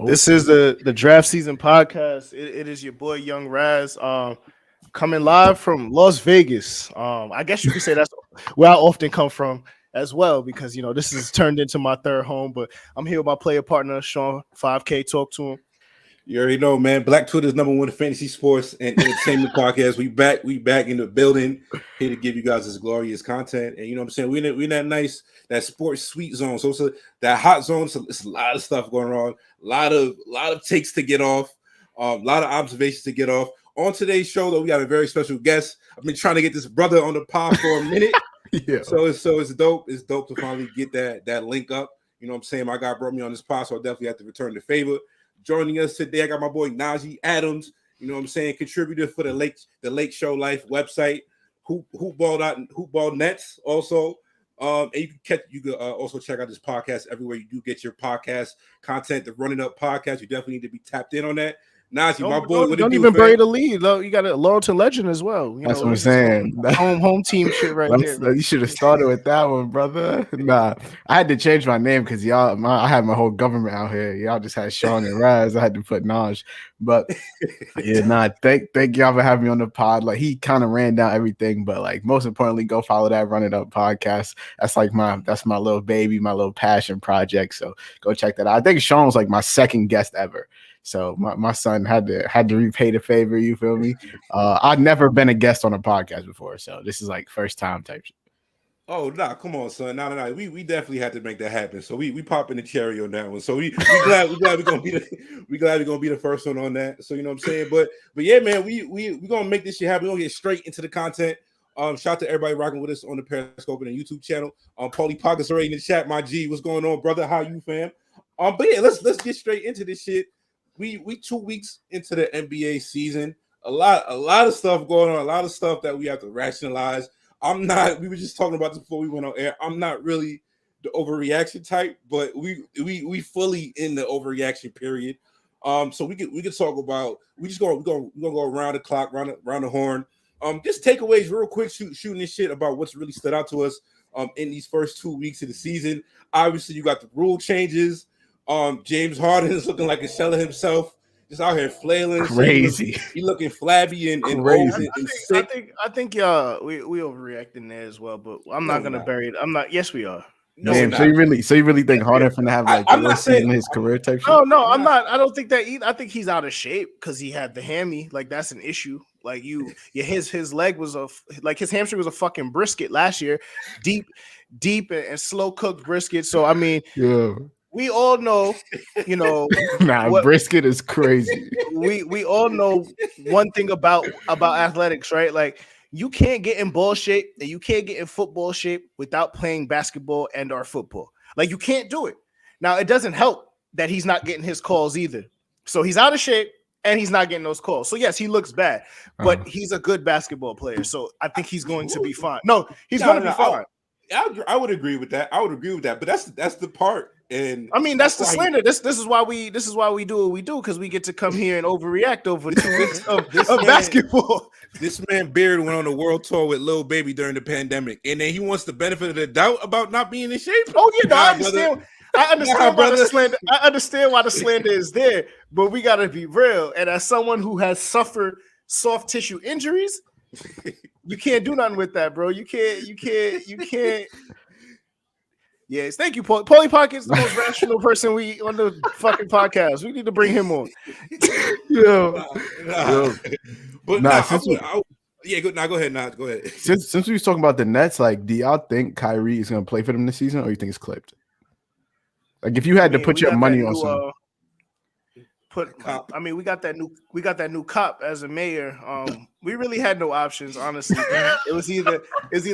This is the draft season podcast. It is your boy Young Raz, coming live from Las Vegas. I guess you could say that's where I often come from as well, because this is turned into my third home. But I'm here with my player partner Sean. 5K, talk to him. You already know, man. Black Twitter's #1 fantasy sports and entertainment podcast. We back in the building, here to give you guys this glorious content. And you know what I'm saying? We in that nice, that sports sweet zone. So it's that hot zone. So it's a lot of stuff going on. A lot of takes to get off. A lot of observations to get off. On today's show, though, we got a very special guest. I've been trying to get this brother on the pod for a minute. Yeah. So it's dope. It's dope to finally get that link up. You know what I'm saying? My guy brought me on this pod, so I definitely have to return the favor. Joining us today, I got my boy Najee Adams. You know what I'm saying? Contributor for the Lake Show Life website, Hoopball Nets also. And you can also check out this podcast everywhere you do get your podcast content. The Running Up podcast, you definitely need to be tapped in on that. Najee, my boy, don't even bury the lead. Though you got a loyalty legend as well. That's what I'm saying. Home team shit right there. You should have started with that one, brother. Nah, I had to change my name because I had my whole government out here. Y'all just had Sean and Raz. I had to put Naj. But yeah, thank y'all for having me on the pod. Like, he kind of ran down everything, but like most importantly, go follow that Run It Up podcast. That's my little baby, my little passion project. So go check that out. I think Sean was like my second guest ever. So my son had to repay the favor. You feel me? I've never been a guest on a podcast before, so this is like first time type shit. Oh, nah, come on, son. Nah. We definitely had to make that happen. So we pop in the cherry on that one. So we glad we're gonna be the first one on that. So you know what I'm saying? But yeah, man, we gonna make this shit happen. We're gonna get straight into the content. Shout out to everybody rocking with us on the Periscope and the YouTube channel. Paulie Pockets already in the chat. My G, what's going on, brother? How you, fam? But yeah, let's get straight into this shit. We 2 weeks into the NBA season. A lot of stuff going on, a lot of stuff that we have to rationalize. We were just talking about this before we went on air. I'm not really the overreaction type, but we fully in the overreaction period. So we could talk about, we're gonna go around the clock, around the horn. Just takeaways real quick, shooting this shit about what's really stood out to us in these first 2 weeks of the season. Obviously, you got the rule changes. James Harden is looking like a shell of himself, just out here flailing. Crazy. He looking flabby and crazy. And sick. I think we overreacting there as well, but I'm not gonna bury it. I'm not. Yes, we are. No, damn, so you really think Harden finna have like the worst season in his career type shit? No, I'm not. I don't think that either. I think he's out of shape because he had the hammy. Like, that's an issue. Like, his leg was his hamstring was a fucking brisket last year, deep and slow cooked brisket. So I mean, yeah. We all know, brisket is crazy. We all know one thing about athletics, right? Like, you can't get in ball shape and you can't get in football shape without playing basketball and or football. Like, you can't do it. Now, it doesn't help that he's not getting his calls either. So he's out of shape and he's not getting those calls. So yes, he looks bad, but he's a good basketball player. So I think he's going to be fine. No, he's going to be fine. I would agree with that. But that's the part. And I mean, that's the slander. This is why we do what we do, because we get to come here and overreact over 2 weeks of basketball. This man Beard went on a world tour with Lil Baby during the pandemic, and then he wants the benefit of the doubt about not being in shape. Oh yeah, I understand. I understand why the slander. I understand why the slander is there, but we gotta be real. And as someone who has suffered soft tissue injuries, you can't do nothing with that, bro. You can't. Yes, thank you, Paul. Paulie Pockets, the most rational person we on the fucking podcast. We need to bring him on. Yo. But go ahead. Go ahead. Since we was talking about the Nets, like, do y'all think Kyrie is gonna play for them this season, or you think it's clipped? Like, if you had to put your money on something. We got that new cop as a mayor. We really had no options, honestly. It was either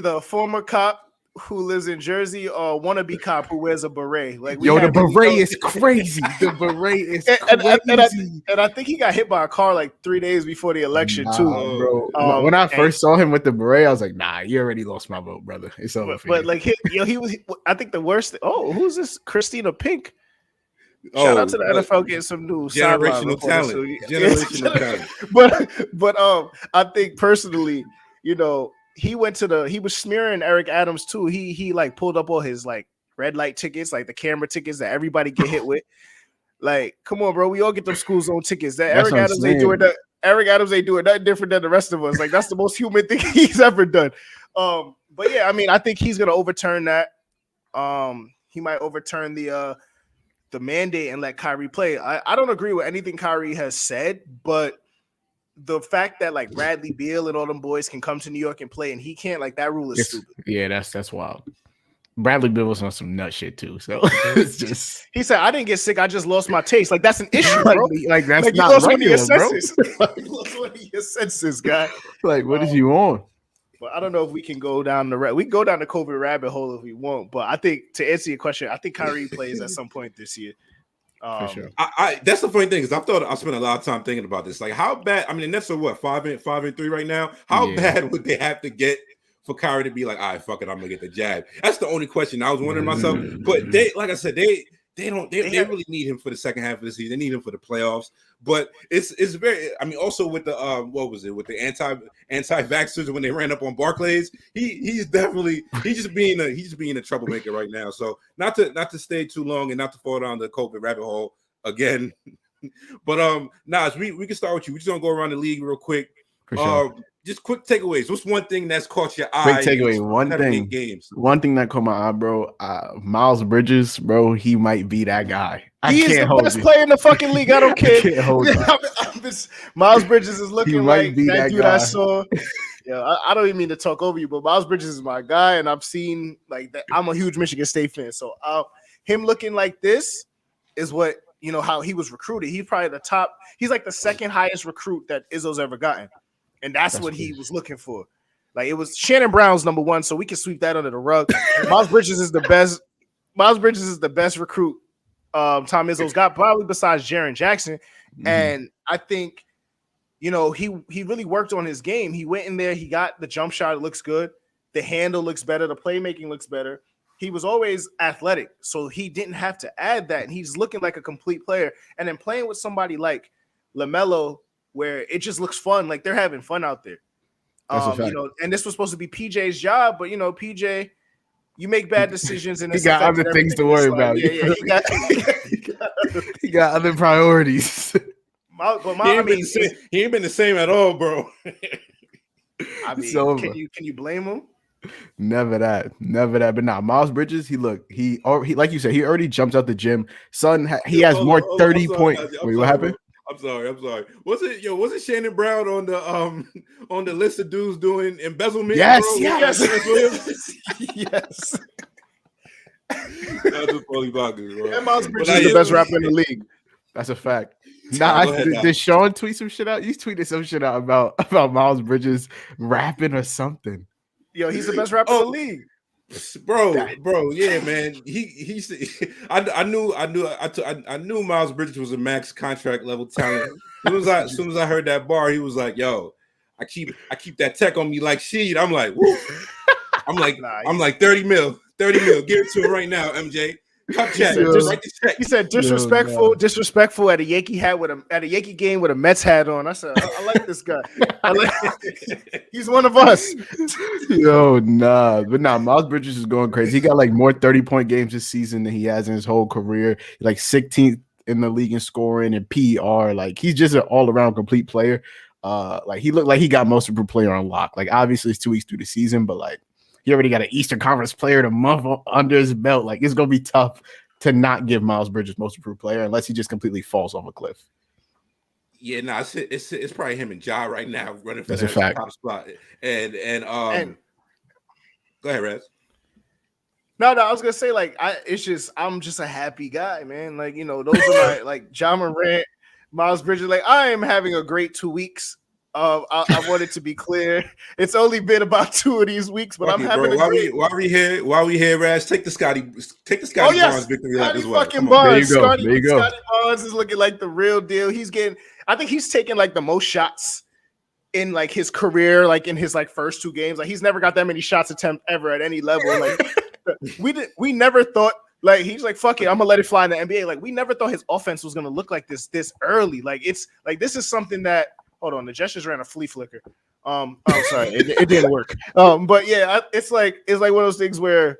a former cop who lives in Jersey or wannabe cop who wears a beret. Like, the beret is crazy. The beret is crazy. And I think he got hit by a car like 3 days before the election too, bro. When I first saw him with the beret, I was like, "Nah, you already lost my vote, brother. It's over." But like, he was. I think the worst. Who's this? Christina Pink. Shout out to the NFL getting some new generational talent. But I think personally, he was smearing Eric Adams too. He like pulled up all his like red light tickets, like the camera tickets that everybody get hit with. Like, come on, bro. We all get them school zone tickets. That That's Eric what I'm Adams ain't doing saying. that. Eric Adams ain't doing nothing different than the rest of us. Like, that's the most human thing he's ever done. But yeah, I mean, I think he's gonna overturn that. He might overturn the mandate and let Kyrie play. I don't agree with anything Kyrie has said, but the fact that like Bradley Beal and all them boys can come to New York and play and he can't, like, that rule is stupid. Yeah, that's wild. Bradley Beal was on some nut shit too. So it's just he said, I didn't get sick, I just lost my taste. Like, that's an issue, bro. like that's like, not you lost one of your regular, bro. senses. You lost one of your senses, guy. Like, what is you on? But I don't know if we can go down we can go down the COVID rabbit hole if we want. But I think, to answer your question, I think Kyrie plays at some point this year. For sure. That's the funny thing, because I spent a lot of time thinking about this. Like, how bad? I mean, the Nets are what, 5-3 right now. How bad would they have to get for Kyrie to be like, all right, fuck it, I'm gonna get the jab? That's the only question I was wondering myself. But they, like I said, they really need him for the second half of the season. They need him for the playoffs. But it's very, I mean, also with the what was it, with the anti-vaxxers when they ran up on Barclays, he's just being a troublemaker right now. So not to stay too long and not to fall down the COVID rabbit hole again. But Nas, we can start with you. We're just gonna go around the league real quick. For sure. Just quick takeaways. What's one thing that's caught your eye? Quick takeaway. One thing that caught my eye, bro. Miles Bridges, bro. He might be that guy. He is the best player in the fucking league. I don't care. Miles Bridges is looking like that dude I saw. Yeah, I don't even mean to talk over you, but Miles Bridges is my guy, and I've seen like that. I'm a huge Michigan State fan, so him looking like this is what, you know, how he was recruited. He's probably the top. He's like the second highest recruit that Izzo's ever gotten. And that's what he was looking for. Like, it was Shannon Brown's number one, so we can sweep that under the rug. Miles Bridges is the best. Miles Bridges is the best recruit Tom Izzo's got, probably besides Jaren Jackson. Mm-hmm. And I think, you know, he really worked on his game. He went in there, he got the jump shot, it looks good. The handle looks better, the playmaking looks better. He was always athletic, so he didn't have to add that. And he's looking like a complete player. And then playing with somebody like LaMelo, where it just looks fun, like they're having fun out there. You know, and this was supposed to be PJ's job, but you know, PJ, you make bad decisions, and he got other things to worry about. Yeah, he got other priorities. He ain't been the same at all, bro. I mean, can you blame him? Never that. But nah, Miles Bridges, he like you said, he already jumped out the gym. Son, he has more 30-point. Wait, what happened? I'm sorry. Was it Shannon Brown on the list of dudes doing embezzlement? Yes, bro? Yes. That's a fully bogus, bro. And Miles Bridges is the best rapper in the league. That's a fact. Did Sean tweet some shit out? You tweeted some shit out about Miles Bridges rapping or something. Yo, he's the best rapper in the league. Bro, yeah, man. I knew Miles Bridges was a max contract level talent. As soon as I heard that bar, he was like, "Yo, I keep that tech on me like Sheed." I'm like, woo. I'm like 30 mil. Give it to him right now, MJ. He said disrespectful at a Yankee game with a Mets hat on. I said, I like this guy. He's one of us. Yo, nah. But Miles Bridges is going crazy. He got like more 30-point games this season than he has in his whole career. Like 16th in the league in scoring and PER. Like, he's just an all-around complete player. Like, he looked like he got most improved player on lock. Like, obviously it's 2 weeks through the season, but like, he already got an Eastern Conference player of the month under his belt. Like, it's gonna be tough to not give Miles Bridges most improved player unless he just completely falls off a cliff. Yeah, it's probably him and Ja right now running for that top spot. And go ahead, Rez. No, I was gonna say, like, I'm just a happy guy, man. Like, you know, those are my like Ja Morant, Miles Bridges. Like, I am having a great 2 weeks. I want it to be clear. It's only been about 2 of these weeks, but I'm having. While we here, Raz, take the Scotty Barnes victory lap as well. There you go. Scotty Barnes is looking like the real deal. I think he's taken like the most shots in like his career, like in his like first 2 games. Like, he's never got that many shots attempt ever at any level. Like, we never thought. Like, he's like, fuck it, I'm gonna let it fly in the NBA. Like, we never thought his offense was gonna look like this early. Like, it's like, this is something that. Hold on, the Jets just ran a flea flicker. I'm sorry, it didn't work. But yeah, it's like one of those things where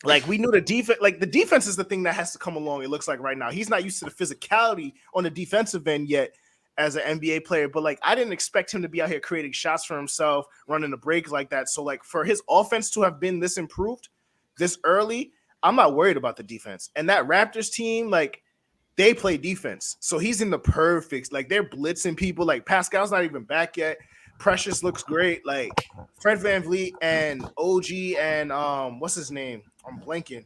Like we knew the defense, like the defense is the thing that has to come along. It looks like right now he's not used to the physicality on the defensive end yet as an NBA player. But like I didn't expect him to be out here creating shots for himself, running the break like that. So like for his offense to have been this improved this early, I'm not worried about the defense. And that Raptors team, like they play defense, so he's in the perfect. Like they're blitzing people. Like Pascal's not even back yet. Precious looks great. Like Fred VanVleet and OG and what's his name? I'm blanking.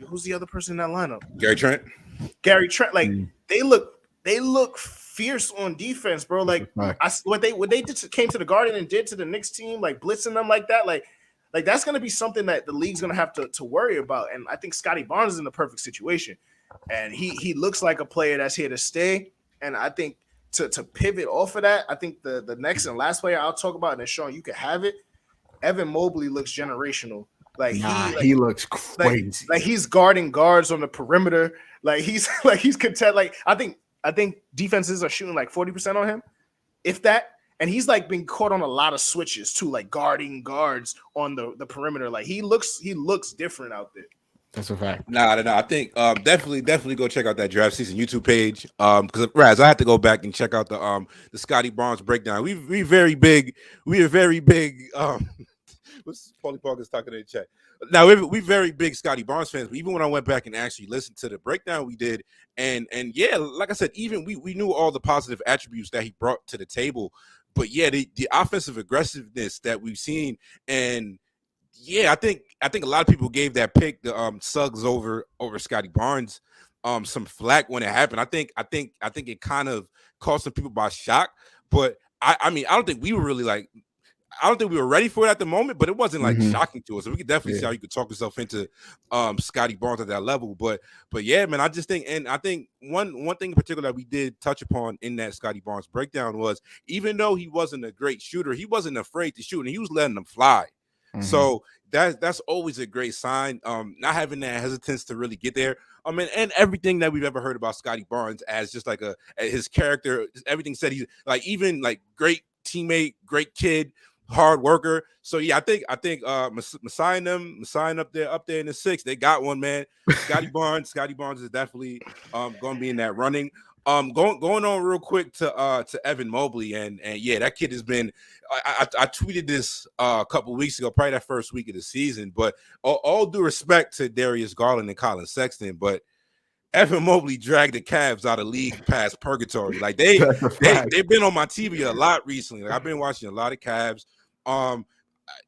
Who's the other person in that lineup? Gary Trent. Like they look fierce on defense, bro. Like what they did came to the Garden and did to the Knicks team, like blitzing them like that. Like that's gonna be something that the league's gonna have to worry about. And I think Scotty Barnes is in the perfect situation. And he looks like a player that's here to stay. And I think to pivot off of that, I think the next and last player I'll talk about, and then Sean, you can have it. Evan Mobley looks generational. Like he looks crazy. Like he's guarding guards on the perimeter. Like he's content. Like I think defenses are shooting like 40% on him, if that. And he's like been caught on a lot of switches too, like guarding guards on the perimeter. Like he looks different out there. That's a fact. Nah. I think definitely go check out that Draft Season YouTube page. Because Raz, I have to go back and check out the Scotty Barnes breakdown. We very big. What's Paulie Parker's talking in the chat? Now we very big Scotty Barnes fans, but even when I went back and actually listened to the breakdown we did, and yeah, like I said, even we knew all the positive attributes that he brought to the table, but yeah, the offensive aggressiveness that we've seen, and yeah, I think a lot of people gave that pick the Suggs over Scotty Barnes some flack when it happened. I think it kind of caught some people by shock, but I mean I don't think we were really like. I don't think we were ready for it at the moment, but it wasn't like shocking to us. So we could definitely see how you could talk yourself into Scotty Barnes at that level. But yeah, man, I just think, and I think one thing in particular that we did touch upon in that Scotty Barnes breakdown was even though he wasn't a great shooter, he wasn't afraid to shoot and he was letting them fly. So that's always a great sign. Not having that hesitance to really get there. I mean, and everything that we've ever heard about Scotty Barnes as just like his character, everything said he's like even like great teammate, great kid. Hard worker. So yeah, I think Messiah up there in the 6. They got one, man. Scotty Barnes is definitely going to be in that running. Going on real quick to Evan Mobley and yeah, that kid has been. I tweeted this a couple of weeks ago, probably that first week of the season. But all due respect to Darius Garland and Colin Sexton, but Evan Mobley dragged the Cavs out of league past purgatory. Like they've been on my TV a lot recently. Like I've been watching a lot of Cavs.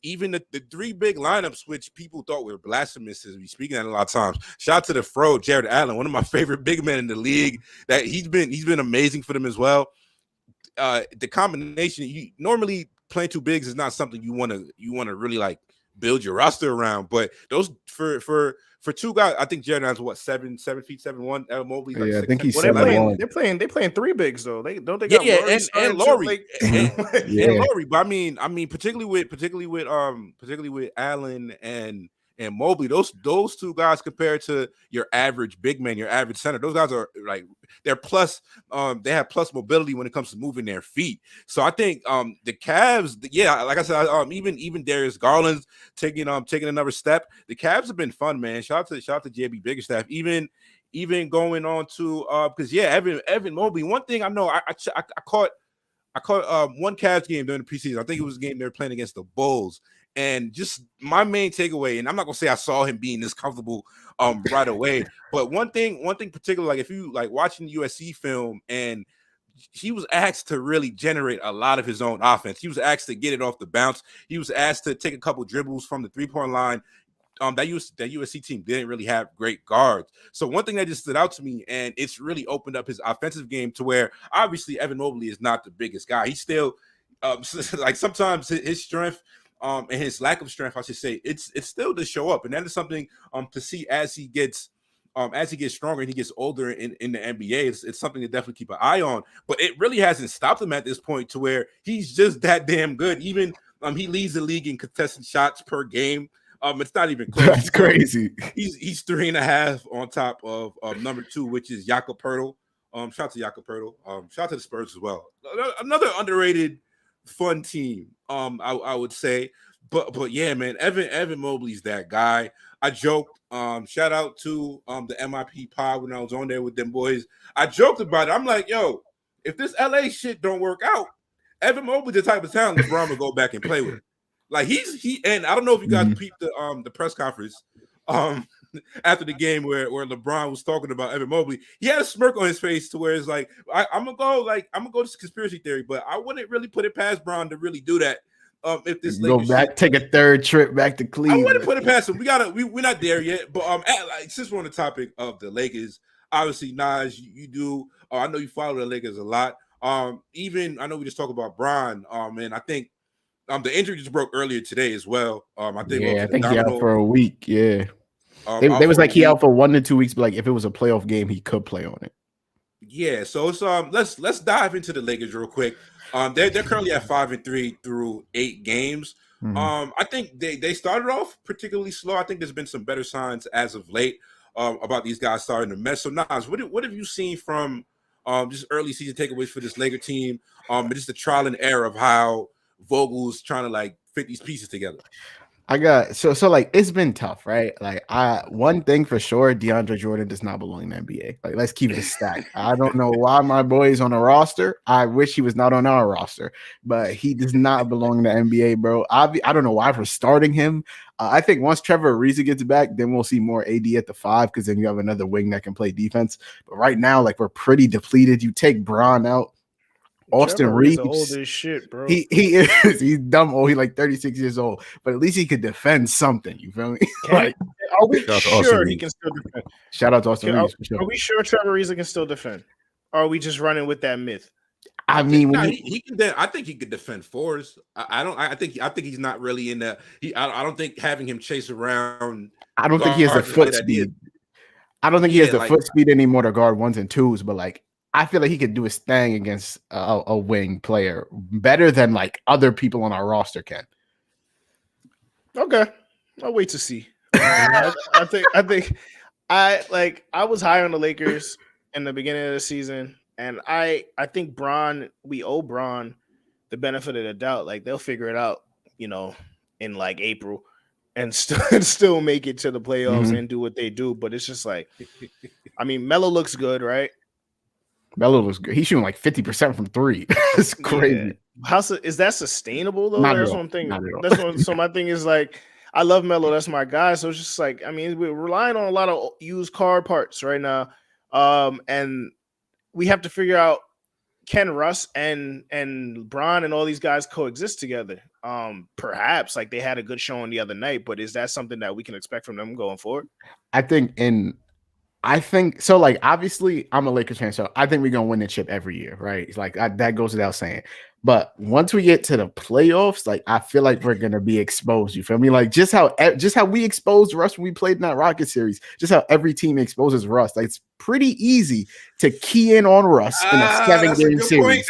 Even the 3 big lineups, which people thought were blasphemous, as we speaking at a lot of times. Shout out to the Fro, Jared Allen, one of my favorite big men in the league. That he's been amazing for them as well. The combination, you normally playing 2 bigs is not something you want to really like build your roster around, but those for 2 guys, I think Jared Allen's what 7 feet 7'1". Mobley, like I think he's well, they're playing 3 bigs though. They got Laurie and Laurie. But I mean particularly with Allen and Mobley, those 2 guys compared to your average big man, your average center, those guys are like they're plus. They have plus mobility when it comes to moving their feet. So I think the Cavs, yeah, like I said, even Darius Garland's taking another step. The Cavs have been fun, man. Shout out to JB Biggerstaff. Even going on to because yeah, Evan Mobley. One thing I know, I caught one Cavs game during the preseason. I think it was a game they were playing against the Bulls. And just my main takeaway, and I'm not gonna say I saw him being this comfortable right away, but one thing particular, like if you like watching USC film, and he was asked to really generate a lot of his own offense. He was asked to get it off the bounce. He was asked to take a couple dribbles from the 3-point line. That USC team didn't really have great guards. So one thing that just stood out to me, and it's really opened up his offensive game to where obviously Evan Mobley is not the biggest guy. He's still like sometimes his strength. And his lack of strength, I should say, it's still to show up, and that is something to see as he gets stronger and he gets older in the NBA. It's something to definitely keep an eye on. But it really hasn't stopped him at this point to where he's just that damn good. Even he leads the league in contested shots per game. It's not even close. That's crazy. He's 3.5 on top of number 2, which is Jakob Poeltl. Shout out to Jakob Poeltl. Shout out to the Spurs as well. Another underrated fun team, I would say. but yeah, man, Evan Mobley's that guy. I joked. Shout out to the MIP pod when I was on there with them boys. I joked about it. I'm like, yo, if this LA shit don't work out, Evan Mobley the type of talent LeBron will go back and play with. Like he and I don't know if you guys peeped the press conference after the game where LeBron was talking about Evan Mobley. He had a smirk on his face to where it's like I'm gonna go this conspiracy theory, but I wouldn't really put it past Bron to really do that. If this go back, take a third trip back to Cleveland. I wouldn't put it past him. We're not there yet. But since we're on the topic of the Lakers, obviously, Naj, you do. I know you follow the Lakers a lot. Even I know we just talked about Bron. And I think the injury just broke earlier today as well. I think he out for a week. Yeah, they was like he out for 1 to 2 weeks. But like if it was a playoff game, he could play on it. Yeah, so it's let's dive into the Lakers real quick. They're currently at 5-3 through 8 games. I think they started off particularly slow. I think there's been some better signs as of late about these guys starting to mess. So Nas, what have you seen from just early season takeaways for this Laker team? Just the trial and error of how Vogel's trying to like fit these pieces together. I got so like it's been tough, right? Like one thing for sure, DeAndre Jordan does not belong in the NBA. Like let's keep it a stack. I don't know why my boy is on a roster. I wish he was not on our roster, but he does not belong in the NBA, bro. I don't know why we're starting him. I think once Trevor Ariza gets back, then we'll see more AD at the 5 because then you have another wing that can play defense. But right now, like we're pretty depleted. You take Bron out. Austin Reeves, old as shit, bro. He is. He's dumb old. He's like 36 years old, but at least he could defend something. You feel me? Like, are we sure he can still defend? Shout out to Austin Reeves. Are we sure Trevor Ariza can still defend? Or are we just running with that myth? I mean, he can. I think he could defend fours. I think he's not really in the. I don't think having him chase around. I don't think he has the foot speed. I don't think he has the foot speed anymore to guard 1s and 2s, but like. I feel like he could do his thing against a wing player better than like other people on our roster can. Okay, I'll wait to see. I think I was high on the Lakers in the beginning of the season, and I think we owe Bron the benefit of the doubt. Like they'll figure it out, in like April, and still make it to the playoffs and do what they do. But it's just like, I mean, Melo looks good, right? Melo was good. He's shooting like 50% from 3. It's crazy. Yeah. Is that sustainable though? That's one thing. So my thing is like, I love Melo. That's my guy. So it's just like, I mean, we're relying on a lot of used car parts right now, and we have to figure out can Russ and Bron and all these guys coexist together. Perhaps like they had a good showing the other night, but is that something that we can expect from them going forward? I think so. Like, obviously, I'm a Lakers fan, so I think we're gonna win the chip every year, right? It's like that goes without saying. But once we get to the playoffs, like I feel like we're gonna be exposed. You feel me? Like just how we exposed Russ when we played in that Rocket series, just how every team exposes Russ. Like it's pretty easy to key in on Russ in a 7-game series.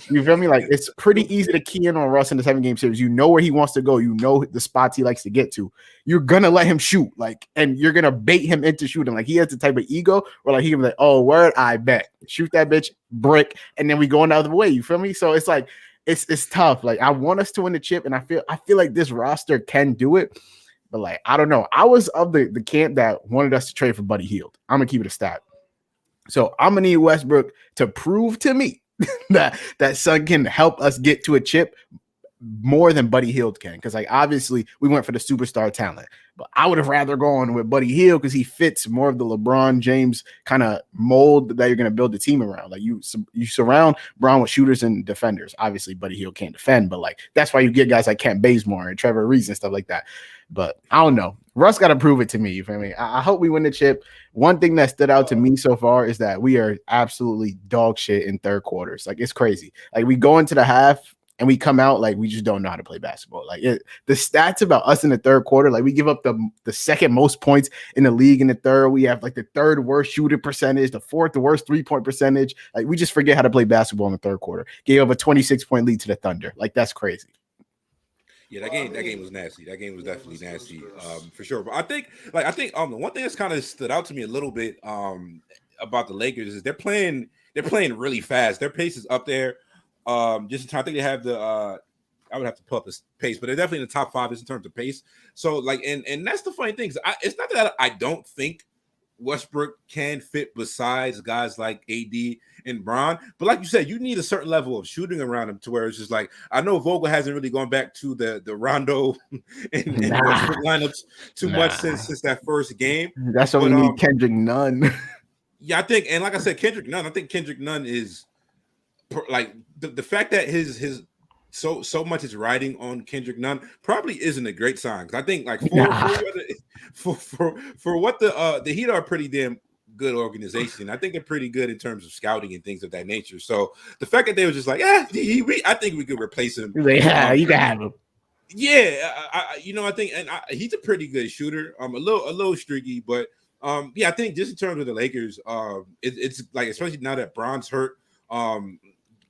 You feel me? Like it's pretty easy to key in on Russ in the 7-game series. You know where he wants to go. You know the spots he likes to get to. You're gonna let him shoot, like, and you're gonna bait him into shooting. Like he has the type of ego where like he can be like, "Oh, word, I bet, shoot that bitch, brick," and then we go another way. You feel me? So it's like it's tough. Like I want us to win the chip, and I feel like this roster can do it. But like I don't know. I was of the camp that wanted us to trade for Buddy Hield. I'm gonna keep it a stat. So I'm gonna need Westbrook to prove to me that son can help us get to a chip more than Buddy Hield can. Because like obviously we went for the superstar talent, but I would have rather gone with Buddy Hield because he fits more of the LeBron James kind of mold that you're going to build the team around. Like you surround Bron with shooters and defenders. Obviously Buddy Hield can't defend, but like that's why you get guys like Kent Bazemore and Trevor Ariza and stuff like that. But I don't know. Russ got to prove it to me. You feel me? I hope we win the chip. One thing that stood out to me so far is that we are absolutely dog shit in third quarters. Like it's crazy. Like we go into the half and we come out like we just don't know how to play basketball. Like the stats about us in the third quarter, like we give up the second most points in the league in the third. We have like the third worst shooting percentage, the fourth worst 3-point percentage. Like we just forget how to play basketball in the third quarter. Gave up a 26-point lead to the Thunder. Like that's crazy. Yeah, that game was nasty. That game was definitely nasty, for sure. But I think the one thing that's kind of stood out to me a little bit about the Lakers is they're playing really fast. Their pace is up there. Just in time, I think they have the I would have to pull up his pace, but they're definitely in the top 5 in terms of pace. So like, and that's the funny thing. It's not that I don't think Westbrook can fit besides guys like AD and Bron, but like you said, you need a certain level of shooting around him to where it's just like, I know Vogel hasn't really gone back to the Rondo and Westbrook lineups too much since that first game. That's why we need Kendrick Nunn. Yeah, I think, and like I said, Kendrick Nunn is like the fact that his so much is riding on Kendrick Nunn probably isn't a great sign, because I think like for what the Heat are a pretty damn good organization. I think they're pretty good in terms of scouting and things of that nature. So the fact that they were just like, I think we could replace him. Yeah, you can have him. Yeah, I think, and he's a pretty good shooter. A little streaky, but yeah, I think just in terms of the Lakers, it's like, especially now that Bron's hurt,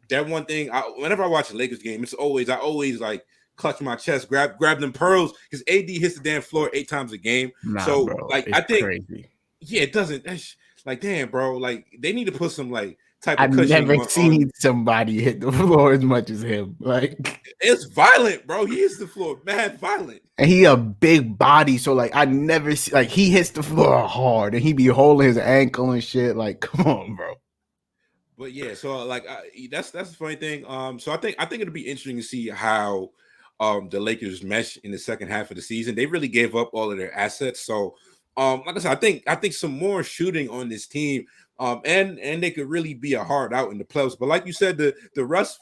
that one thing. Whenever I watch a Lakers game, I always like clutch my chest, grab them pearls, because AD hits the damn floor 8 times a game. So bro, like, I think crazy. Yeah, it doesn't. That's like, damn, bro. Like, they need to put some like type of cushioning. I've never seen somebody hit the floor as much as him. Like, it's violent, bro. He hits the floor mad violent, and he a big body. So like, I never see, like, he hits the floor hard, and he be holding his ankle and shit. Like, come on, bro. But yeah, so like, that's the funny thing. So I think it'll be interesting to see how the Lakers mesh in the second half of the season. They really gave up all of their assets. So like I said, I think some more shooting on this team, and they could really be a hard out in the playoffs. But like you said, the Russ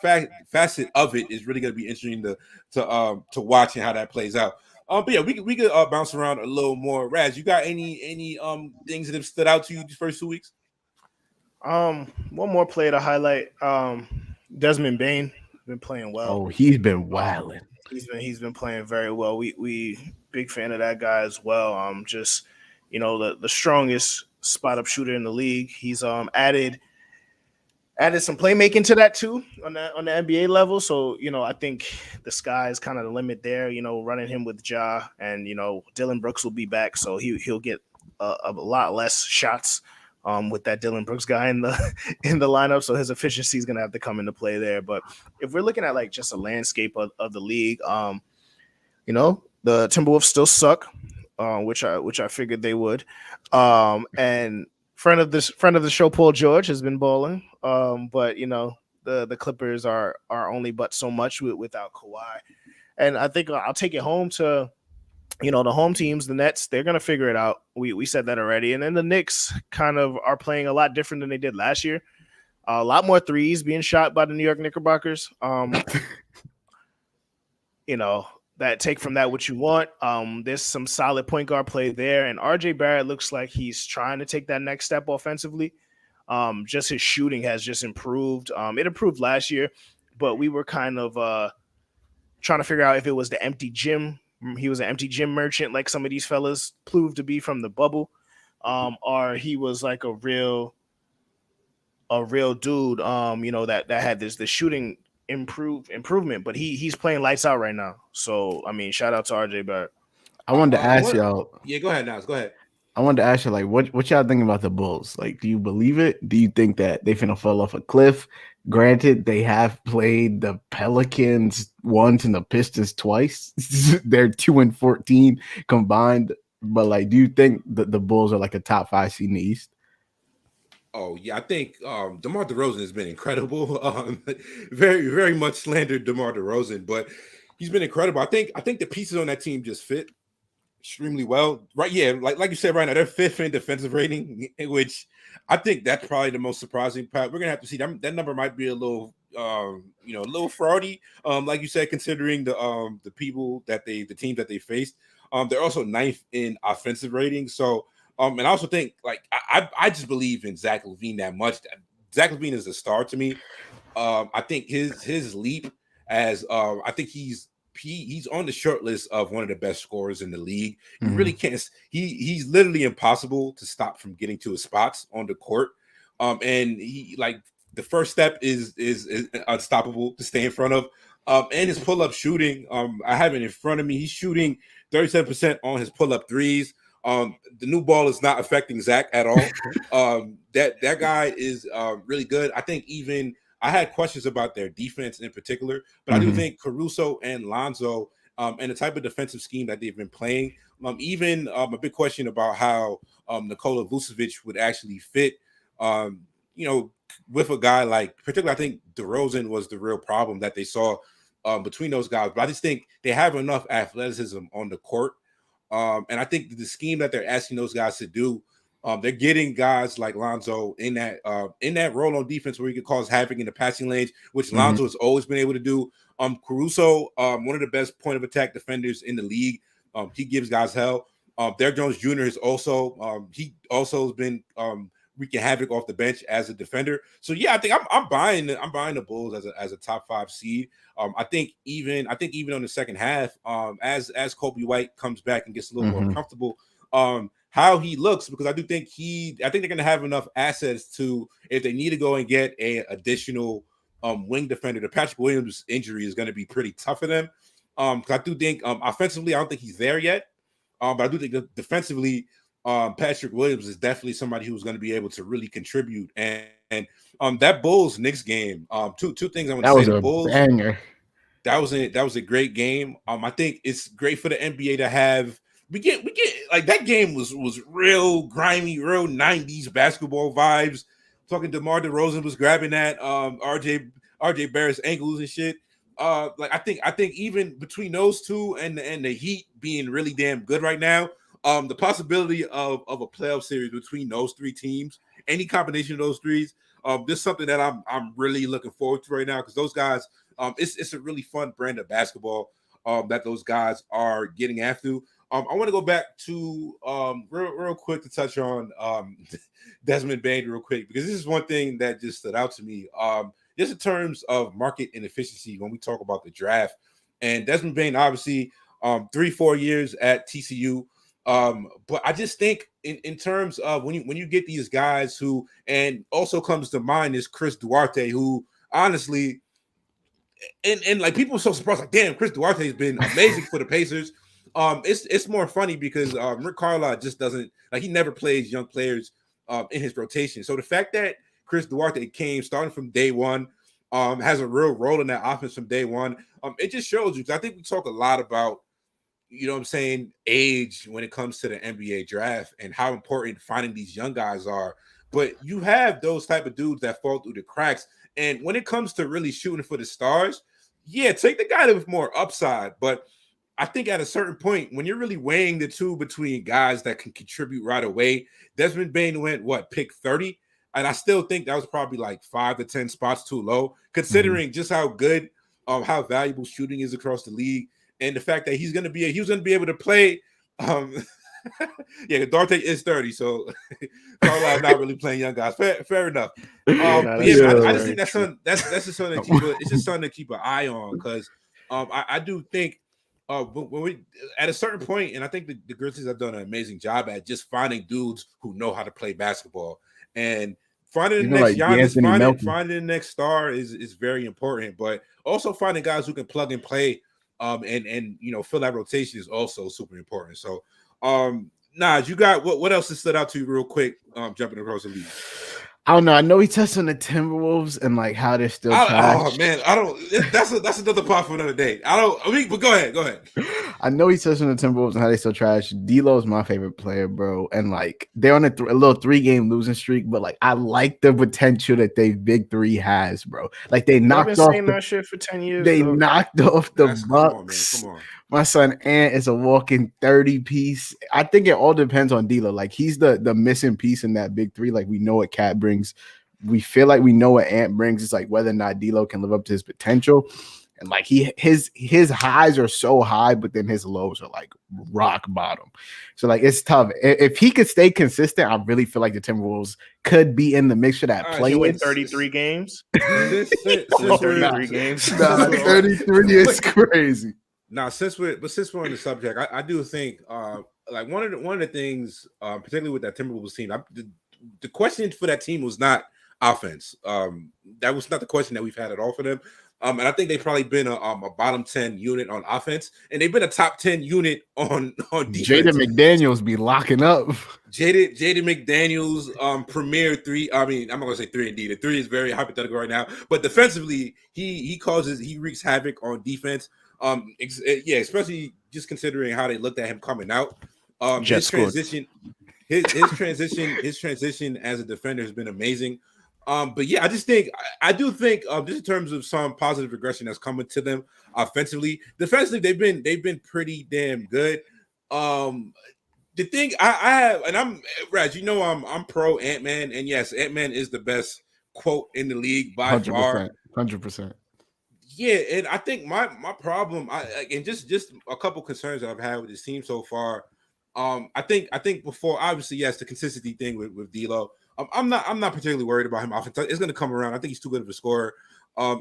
facet of it is really going to be interesting to watch and how that plays out. But yeah, we could bounce around a little more. Raz, you got any things that have stood out to you these first 2 weeks? One more player to highlight. Desmond Bane been playing well. Oh, he's been wilding. He's been playing very well. We big fan of that guy as well. Just, the strongest spot up shooter in the league. He's added some playmaking to that too on the NBA level. So, I think the sky is kind of the limit there. Running him with Ja, and Dylan Brooks will be back, so he'll get a lot less shots with that Dylan Brooks guy in the lineup. So his efficiency is going to have to come into play there. But if we're looking at like just a landscape of the league, the Timberwolves still suck, which I figured they would. And friend of the show, Paul George, has been balling. But the Clippers are only but so much without Kawhi. And I think I'll take it home to, the home teams, the Nets, they're going to figure it out. We said that already. And then the Knicks kind of are playing a lot different than they did last year. A lot more threes being shot by the New York Knickerbockers. That take from that what you want. There's some solid point guard play there. And RJ Barrett looks like he's trying to take that next step offensively. Just his shooting has just improved. It improved last year, but we were kind of trying to figure out if it was the empty gym. He was an empty gym merchant, like some of these fellas proved to be from the bubble, or he was like a real dude, that had the shooting improvement. But he's playing lights out right now. So I mean, shout out to RJ Barrett. I wanted to ask y'all. Yeah, go ahead, Nas. Go ahead. I wanted to ask you, like, what y'all thinking about the Bulls? Like, do you believe it? Do you think that they finna fall off a cliff? Granted, they have played the Pelicans once and the Pistons twice. They're 2-14 combined. But like, do you think that the Bulls are like a top 5 seed in the East? Oh yeah, I think DeMar DeRozan has been incredible. Very, very much slandered DeMar DeRozan, but he's been incredible. I think the pieces on that team just fit extremely well, right? Yeah, like you said, right now they're 5th in defensive rating, which I think that's probably the most surprising part. We're gonna have to see. That number might be a little, a little fraudy, like you said, considering the people that the teams that they faced. They're also 9th in offensive rating. So, and I also think, like, I just believe in Zach LaVine that much. Zach LaVine is a star to me. I think his leap as I think he's on the short list of one of the best scorers in the league. You really can't. He's literally impossible to stop from getting to his spots on the court. And he, like, the first step is unstoppable to stay in front of. And his pull-up shooting. I have it in front of me. He's shooting 37% on his pull-up threes. The new ball is not affecting Zach at all. That guy is really good. I think even I had questions about their defense in particular, but I do think Caruso and Lonzo and the type of defensive scheme that they've been playing, even a big question about how Nikola Vucevic would actually fit, you know, with a guy like, particularly, I think DeRozan was the real problem that they saw between those guys. But I just think they have enough athleticism on the court. And I think the scheme that they're asking those guys to do, they're getting guys like Lonzo in that role on defense where he could cause havoc in the passing lanes, which Lonzo has always been able to do. Caruso, one of the best point of attack defenders in the league. He gives guys hell. Derrick Jones Jr. is also has been wreaking havoc off the bench as a defender. So yeah, I think I'm buying the Bulls as a top 5 seed. I think even on the second half, as Kobe White comes back and gets a little more comfortable, how he looks, because I think they're going to have enough assets to, if they need to go and get a additional wing defender. The Patrick Williams injury is going to be pretty tough for them. Because I do think offensively, I don't think he's there yet. But I do think that defensively, Patrick Williams is definitely somebody who's going to be able to really contribute. And that Bulls Knicks game, two things I want to say. That was a Bulls banger. That was a great game. I think it's great for the NBA to have. We get like that game was real grimy, real 90s basketball vibes. Talking DeMar DeRozan was grabbing that RJ Barrett's ankles and shit. Like I think even between those two and the Heat being really damn good right now, the possibility of a playoff series between those three teams, any combination of those threes, this is something that I'm really looking forward to right now, because those guys, it's a really fun brand of basketball that those guys are getting after. I want to go back to real quick to touch on Desmond Bane real quick, because this is one thing that just stood out to me. Just in terms of market inefficiency when we talk about the draft. And Desmond Bane, obviously, 3-4 years at TCU. But I just think in terms of when you get these guys who, and also comes to mind is Chris Duarte, who honestly, and like people are so surprised, like, damn, Chris Duarte has been amazing for the Pacers. It's more funny because Rick Carlisle just doesn't, like, he never plays young players in his rotation. So the fact that Chris Duarte came starting from day one, has a real role in that offense from day one, it just shows you, because I think we talk a lot about, you know what I'm saying, age when it comes to the NBA draft and how important finding these young guys are. But you have those type of dudes that fall through the cracks. And when it comes to really shooting for the stars, yeah, take the guy with more upside. But I think at a certain point, when you're really weighing the two between guys that can contribute right away, Desmond Bane went, pick 30? And I still think that was probably like 5 to 10 spots too low, considering just how good, how valuable shooting is across the league. And the fact that he was going to be able to play. Yeah, Duarte is 30, so Carlisle's not really playing young guys. Fair enough. I just think that's just something to it's just something to keep an eye on, because I do think when we at a certain point, and I think the Grizzlies have done an amazing job at just finding dudes who know how to play basketball, and finding the next Giannis, finding the next star is very important, but also finding guys who can plug and play. And you know, fill that rotation is also super important. So, Naj, you got what else has stood out to you real quick? Jumping across the league. I don't know. I know he touched on the Timberwolves and like how they're still trash. Oh man, I don't. That's another part for another day. But go ahead. I know he touched on the Timberwolves and how they still trash. D'Lo is my favorite player, bro. And like they're on a little 3-game losing streak, but like I like the potential that they big three has, bro. Like they knocked off that shit for 10 years. They knocked off the Bucks. Come on. My son Ant is a walking 30-piece. I think it all depends on D'Lo. Like he's the missing piece in that big three. Like we know what Cat brings. We feel like we know what Ant brings. It's like whether or not D'Lo can live up to his potential. And like his highs are so high, but then his lows are like rock bottom. So like it's tough. If he could stay consistent, I really feel like the Timberwolves could be in the mix for that play. Win 33 games. 33 games. 33 is crazy. Now, since we're on the subject, I do think like one of the things, particularly with that Timberwolves team, the question for that team was not offense. That was not the question that we've had at all for them. And I think they've probably been a bottom 10 unit on offense, and they've been a top 10 unit on defense. Jaden McDaniels be locking up. Jaden McDaniels, premier three. I mean, I'm not gonna say 3 and D. The 3 is very hypothetical right now, but defensively, he wreaks havoc on defense. Especially just considering how they looked at him coming out. His transition as a defender has been amazing. But yeah, I do think just in terms of some positive regression that's coming to them offensively. Defensively, they've been pretty damn good. The thing I have, and I'm Raj, I'm pro Ant-Man, and yes, Ant-Man is the best quote in the league by 100%, far. 100%. Yeah, and I think my problem, and just a couple concerns that I've had with this team so far. I think before, obviously, yes, the consistency thing with D'Lo. I'm not particularly worried about him. Offense, it's going to come around. I think he's too good of a scorer.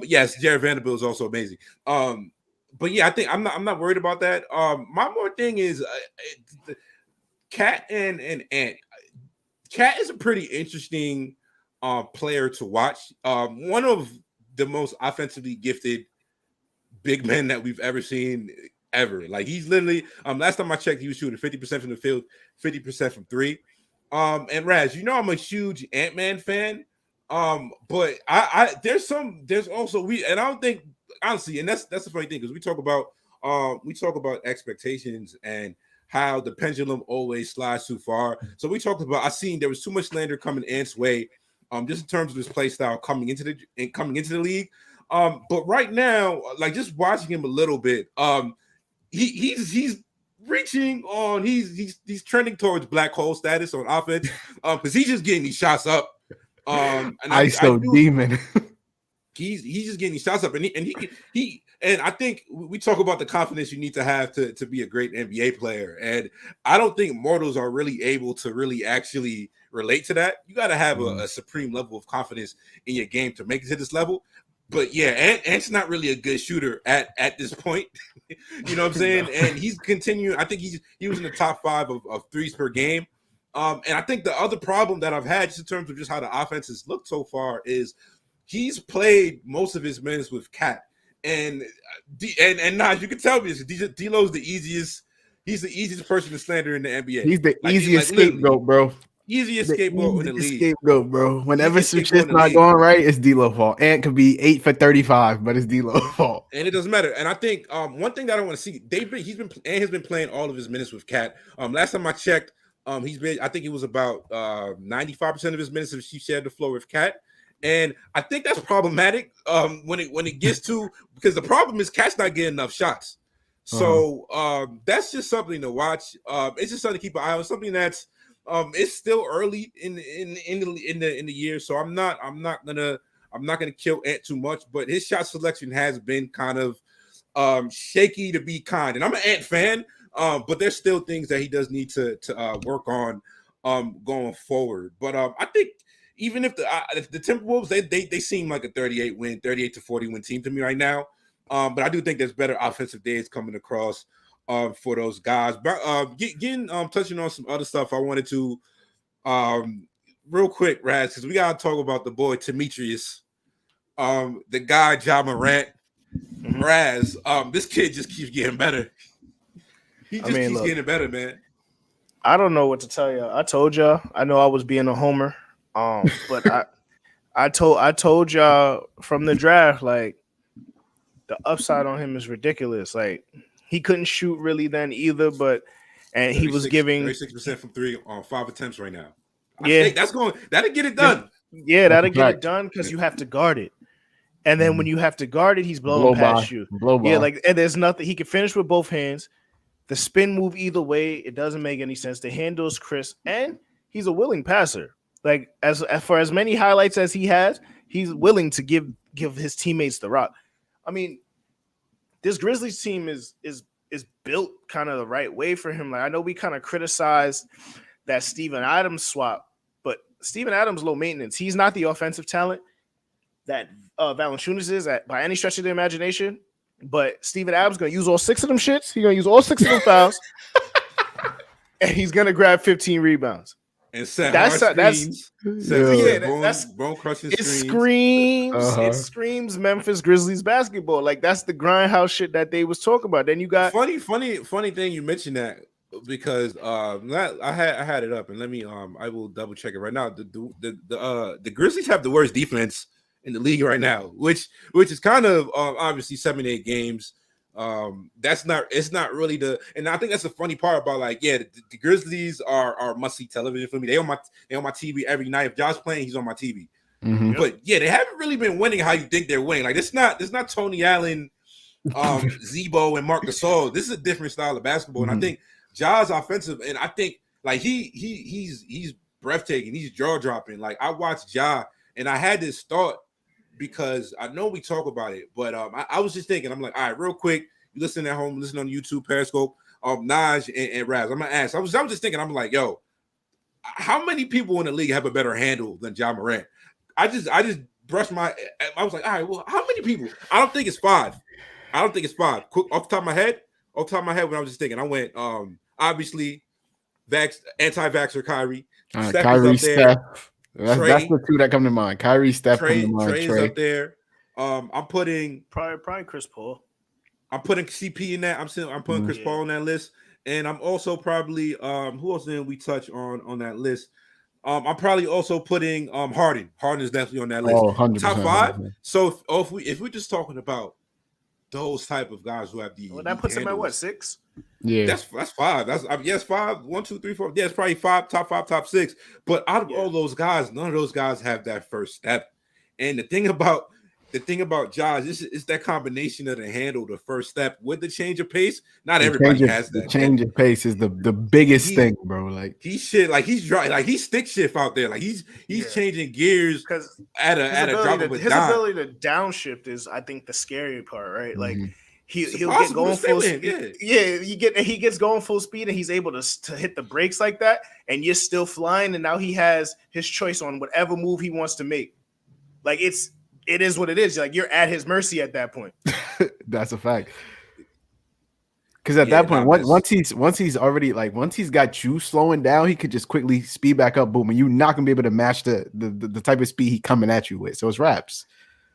Yes, Jared Vanderbilt is also amazing. But yeah, I think I'm not worried about that. My more thing is Cat and Ant. Cat is a pretty interesting player to watch. One of the most offensively gifted big men that we've ever seen ever. Like he's literally last time I checked, he was shooting 50% from the field, 50% from three. And Raz, I'm a huge Ant-Man fan. But there's also I don't think honestly, and that's the funny thing because we talk about expectations and how the pendulum always slides too far. So we talked about there was too much slander coming Ant's way, just in terms of his play style coming into the league. But right now, like just watching him a little bit, he's reaching on he's trending towards black hole status on offense because he's just getting these shots up. And demon. He's just getting these shots up, and I think we talk about the confidence you need to have to be a great NBA player, and I don't think mortals are really able to really actually relate to that. You got to have a supreme level of confidence in your game to make it to this level. But yeah, Ant's not really a good shooter at this point. You know what I'm saying? And he's continuing. I think he was in the top 5 of threes per game. And I think the other problem that I've had just in terms of just how the offense has looked so far is he's played most of his minutes with Cat. And Naj, you can tell me this. D'Lo's the easiest. He's the easiest person to slander in the NBA. He's the easiest scapegoat, bro. Easiest scapegoat in the league. Scapegoat, bro. Whenever some shit's not going right, it's D'Lo fault. Ant could be 8 for 35, but it's D'Lo fault. And it doesn't matter. And I think one thing that I want to see, Ant has been playing all of his minutes with Cat. Last time I checked, I think it was about 95% of his minutes he shared the floor with Cat. And I think that's problematic when it gets to, because the problem is Cat's not getting enough shots. So that's just something to watch. It's just something to keep an eye on. Something that's it's still early in the year, so I'm not gonna kill Ant too much. But his shot selection has been kind of shaky, to be kind. And I'm an Ant fan, but there's still things that he does need to work on going forward. But I think even if the Timberwolves, they seem like a 38 to 40 win team to me right now. But I do think there's better offensive days coming across for those guys. But touching on some other stuff I wanted to real quick, Raz, because we gotta talk about the boy Demetrius, the guy Ja Morant. Raz, this kid just keeps getting better. He just keeps getting better, man. I don't know what to tell you. I told y'all. I know I was being a homer. But I told y'all from the draft, like the upside on him is ridiculous. Like he couldn't shoot really then either, and he was giving 36% from 3 on 5 attempts right now. Yeah, that'll get it done. Yeah, that'll get it done because you have to guard it. And then when you have to guard it, he's blowing past you. Yeah, and there's nothing. He can finish with both hands. The spin move either way, it doesn't make any sense. The handle is crisp, and he's a willing passer. Like as for as many highlights as he has, he's willing to give his teammates the rock. I mean, this Grizzlies team is built kind of the right way for him. Like I know we kind of criticized that Steven Adams swap, but Steven Adams low maintenance. He's not the offensive talent that Valanciunas is by any stretch of the imagination. But Steven Adams gonna use all 6 of them shits. He's gonna use all 6 of them fouls, and he's gonna grab 15 rebounds. and set hard screens. Bone crushing it screens. It screams Memphis Grizzlies basketball. Like that's the grindhouse shit that they was talking about. Then you got funny thing you mentioned that because I had it up and let me I will double check it right now. The Grizzlies have the worst defense in the league right now, which is kind of obviously 7-8 games. It's not really and I think that's the funny part about like the Grizzlies are must see television for me. They on my TV every night. If Josh playing, he's on my TV. Mm-hmm. But they haven't really been winning how you think they're winning. Like it's not Tony Allen, Zebo and Marc Gasol. This is a different style of basketball, and I think Ja's offensive, and I think like he's breathtaking. He's jaw dropping. Like I watched Ja, and I had this thought. Because I know we talk about it, but I was just thinking, I'm like, all right, real quick, you listen at home, listen on YouTube, Periscope, Naj and Raz. I'm gonna ask. I was just thinking, I'm like, yo, how many people in the league have a better handle than Ja Morant? I just brushed I was like, all right, well, how many people? I don't think it's 5. Quick, off the top of my head, when I was just thinking, I went obviously anti-vaxxer Kyrie. Kyrie, Steph. That's the two that come to mind. Kyrie, Steph, come to mind. Trey's up there. I'm putting probably Chris Paul. I'm putting CP in that. I'm putting Chris Paul on that list, and I'm also probably who else didn't we touch on that list? I'm probably also putting Harden. Harden is definitely on that list. Oh, 100%, top 5. 100%. So if we're just talking about those type of guys who have the that puts him at what 6? Yeah, that's 5. That's 5. 1, 2, 3, 4. Yeah, it's probably 5, top 6. But out of all those guys, none of those guys have that first step. And the thing about Josh is that combination of the handle, the first step with the change of pace. Not everybody has that. The change of pace is the biggest thing, bro. Like he's dry, like he's stick shift out there. Like he's changing gears because at a drop of a his dime. ability to downshift is, I think, the scary part, right? Like he'll get going full speed. He gets going full speed and he's able to hit the brakes like that, and you're still flying. And now he has his choice on whatever move he wants to make. Like it is what it is. Like you're at his mercy at that point. That's a fact. Because at that point, once he's got you slowing down, he could just quickly speed back up. Boom, and you're not gonna be able to match the type of speed he coming at you with. So it's raps.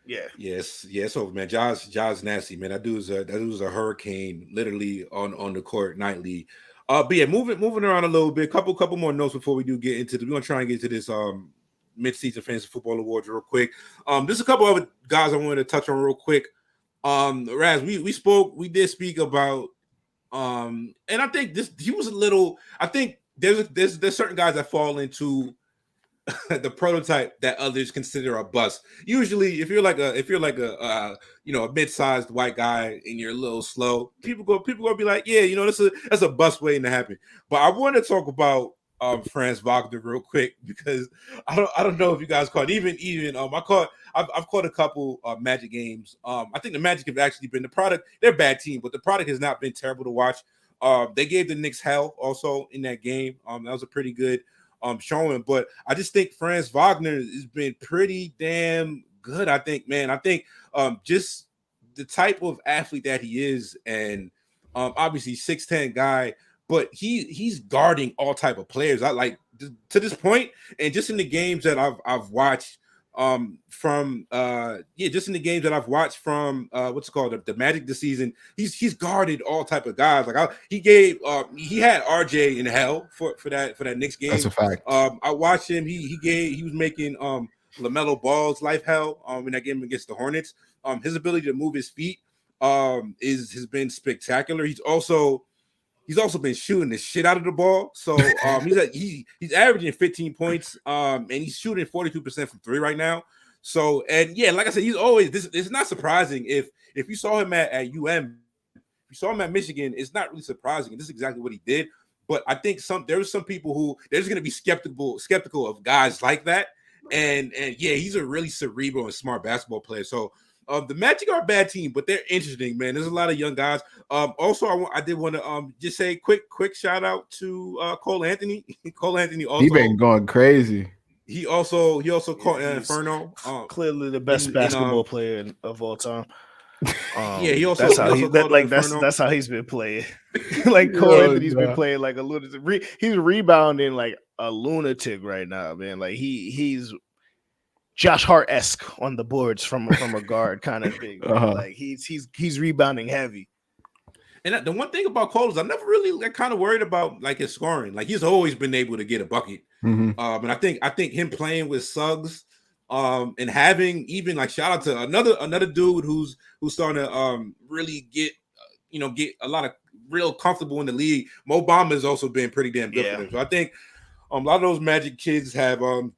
Yeah. Yes. So man, Ja's nasty, man. That dude's a hurricane, literally on the court nightly. But yeah, moving around a little bit. Couple more notes before we do get into we're gonna try and get to this Midseason Fantasy Football Awards real quick. There's a couple other guys I wanted to touch on real quick. Raz, we did speak about and I think he was a little. I think there's certain guys that fall into the prototype that others consider a bust. Usually, if you're like a a mid-sized white guy and you're a little slow, people gonna be like, yeah, that's a bust waiting to happen. But I want to talk about Franz Wagner real quick because I don't know if you guys caught even I've caught a couple Magic games. I think the Magic have actually been the product. They're a bad team, but the product has not been terrible to watch. They gave the Knicks hell also in that game. That was a pretty good showing, but I just think Franz Wagner has been pretty damn good. I think just the type of athlete that he is, and obviously 6'10" guy. But he's guarding all type of players. I like to this point, and just in the games that I've watched just in the games that I've watched from what's it called the Magic this season, he's guarded all type of guys. Like he had RJ in hell for that Knicks game. That's a fact. I watched him. He was making LaMelo Ball's life hell in that game against the Hornets. His ability to move his feet has been spectacular. He's also been shooting the shit out of the ball. So he's averaging 15 points, and he's shooting 42% from 3 right now. So, and yeah, like I said, he's always this. It's not surprising if you saw him at UM, if you saw him at Michigan, it's not really surprising. This is exactly what he did. But I think there's some people who there's going to be skeptical of guys like that. And yeah, he's a really cerebral and smart basketball player. So the Magic are a bad team, but they're interesting, man. There's a lot of young guys. Also, I did want to just say quick shout out to Cole Anthony. Cole Anthony also he been going crazy. He also caught an Inferno. Clearly the best basketball player of all time. Yeah, he also that's how he he also that called like him that's Inferno. that's how he's been playing. Like Cole Yo, Anthony's been nah. playing like a lunatic. He's rebounding like a lunatic right now, man. Like he's Josh Hart-esque on the boards from a guard kind of thing, man. Like he's rebounding heavy. And the one thing about Cole is I never really like, kind of worried about like his scoring. Like he's always been able to get a bucket. And I think him playing with Suggs, and having even like shout out to another dude who's starting to really get get a lot of real comfortable in the league. Mo Bamba has also been pretty damn good for them. So I think a lot of those Magic kids have been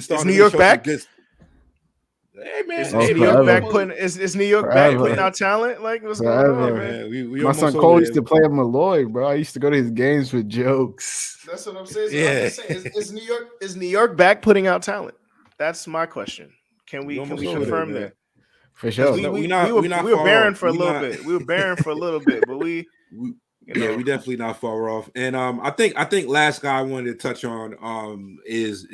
starting to New really York show back? some good. Hey man, Is hey, New York forever. back putting is New York back Forever. putting out talent? Like what's going Forever. on, man? man, we My almost son over Cole there. used to play at Malloy, bro. I used to go to his games for jokes. That's what I'm saying. Yeah. I'm just saying, is New York back putting out talent? That's my question. Can we almost over confirm there, that? For sure. We not were far barren off. for a We little not- bit. We were barren for a little bit, but we we definitely not far off. And I think last guy I wanted to touch on is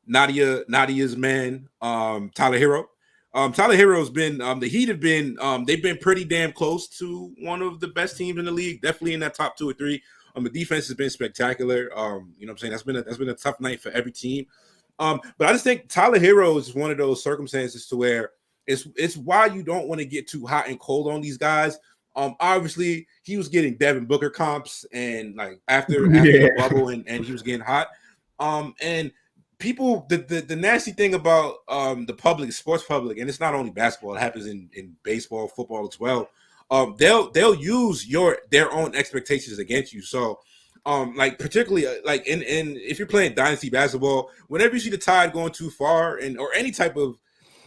Nadia's man, Tyler Hero. Tyler Hero's been the Heat have been they've been pretty damn close to one of the best teams in the league, definitely in that top 2 or 3. The defense has been spectacular. You know what I'm saying? That's been a tough night for every team. But I just think Tyler Hero is one of those circumstances to where it's why you don't want to get too hot and cold on these guys. Obviously he was getting Devin Booker comps and like after the bubble and he was getting hot. And people, the nasty thing about the public, sports public, and it's not only basketball, it happens in baseball, football as well. They'll use their own expectations against you. So like particularly like in if you're playing dynasty basketball, whenever you see the tide going too far or any type of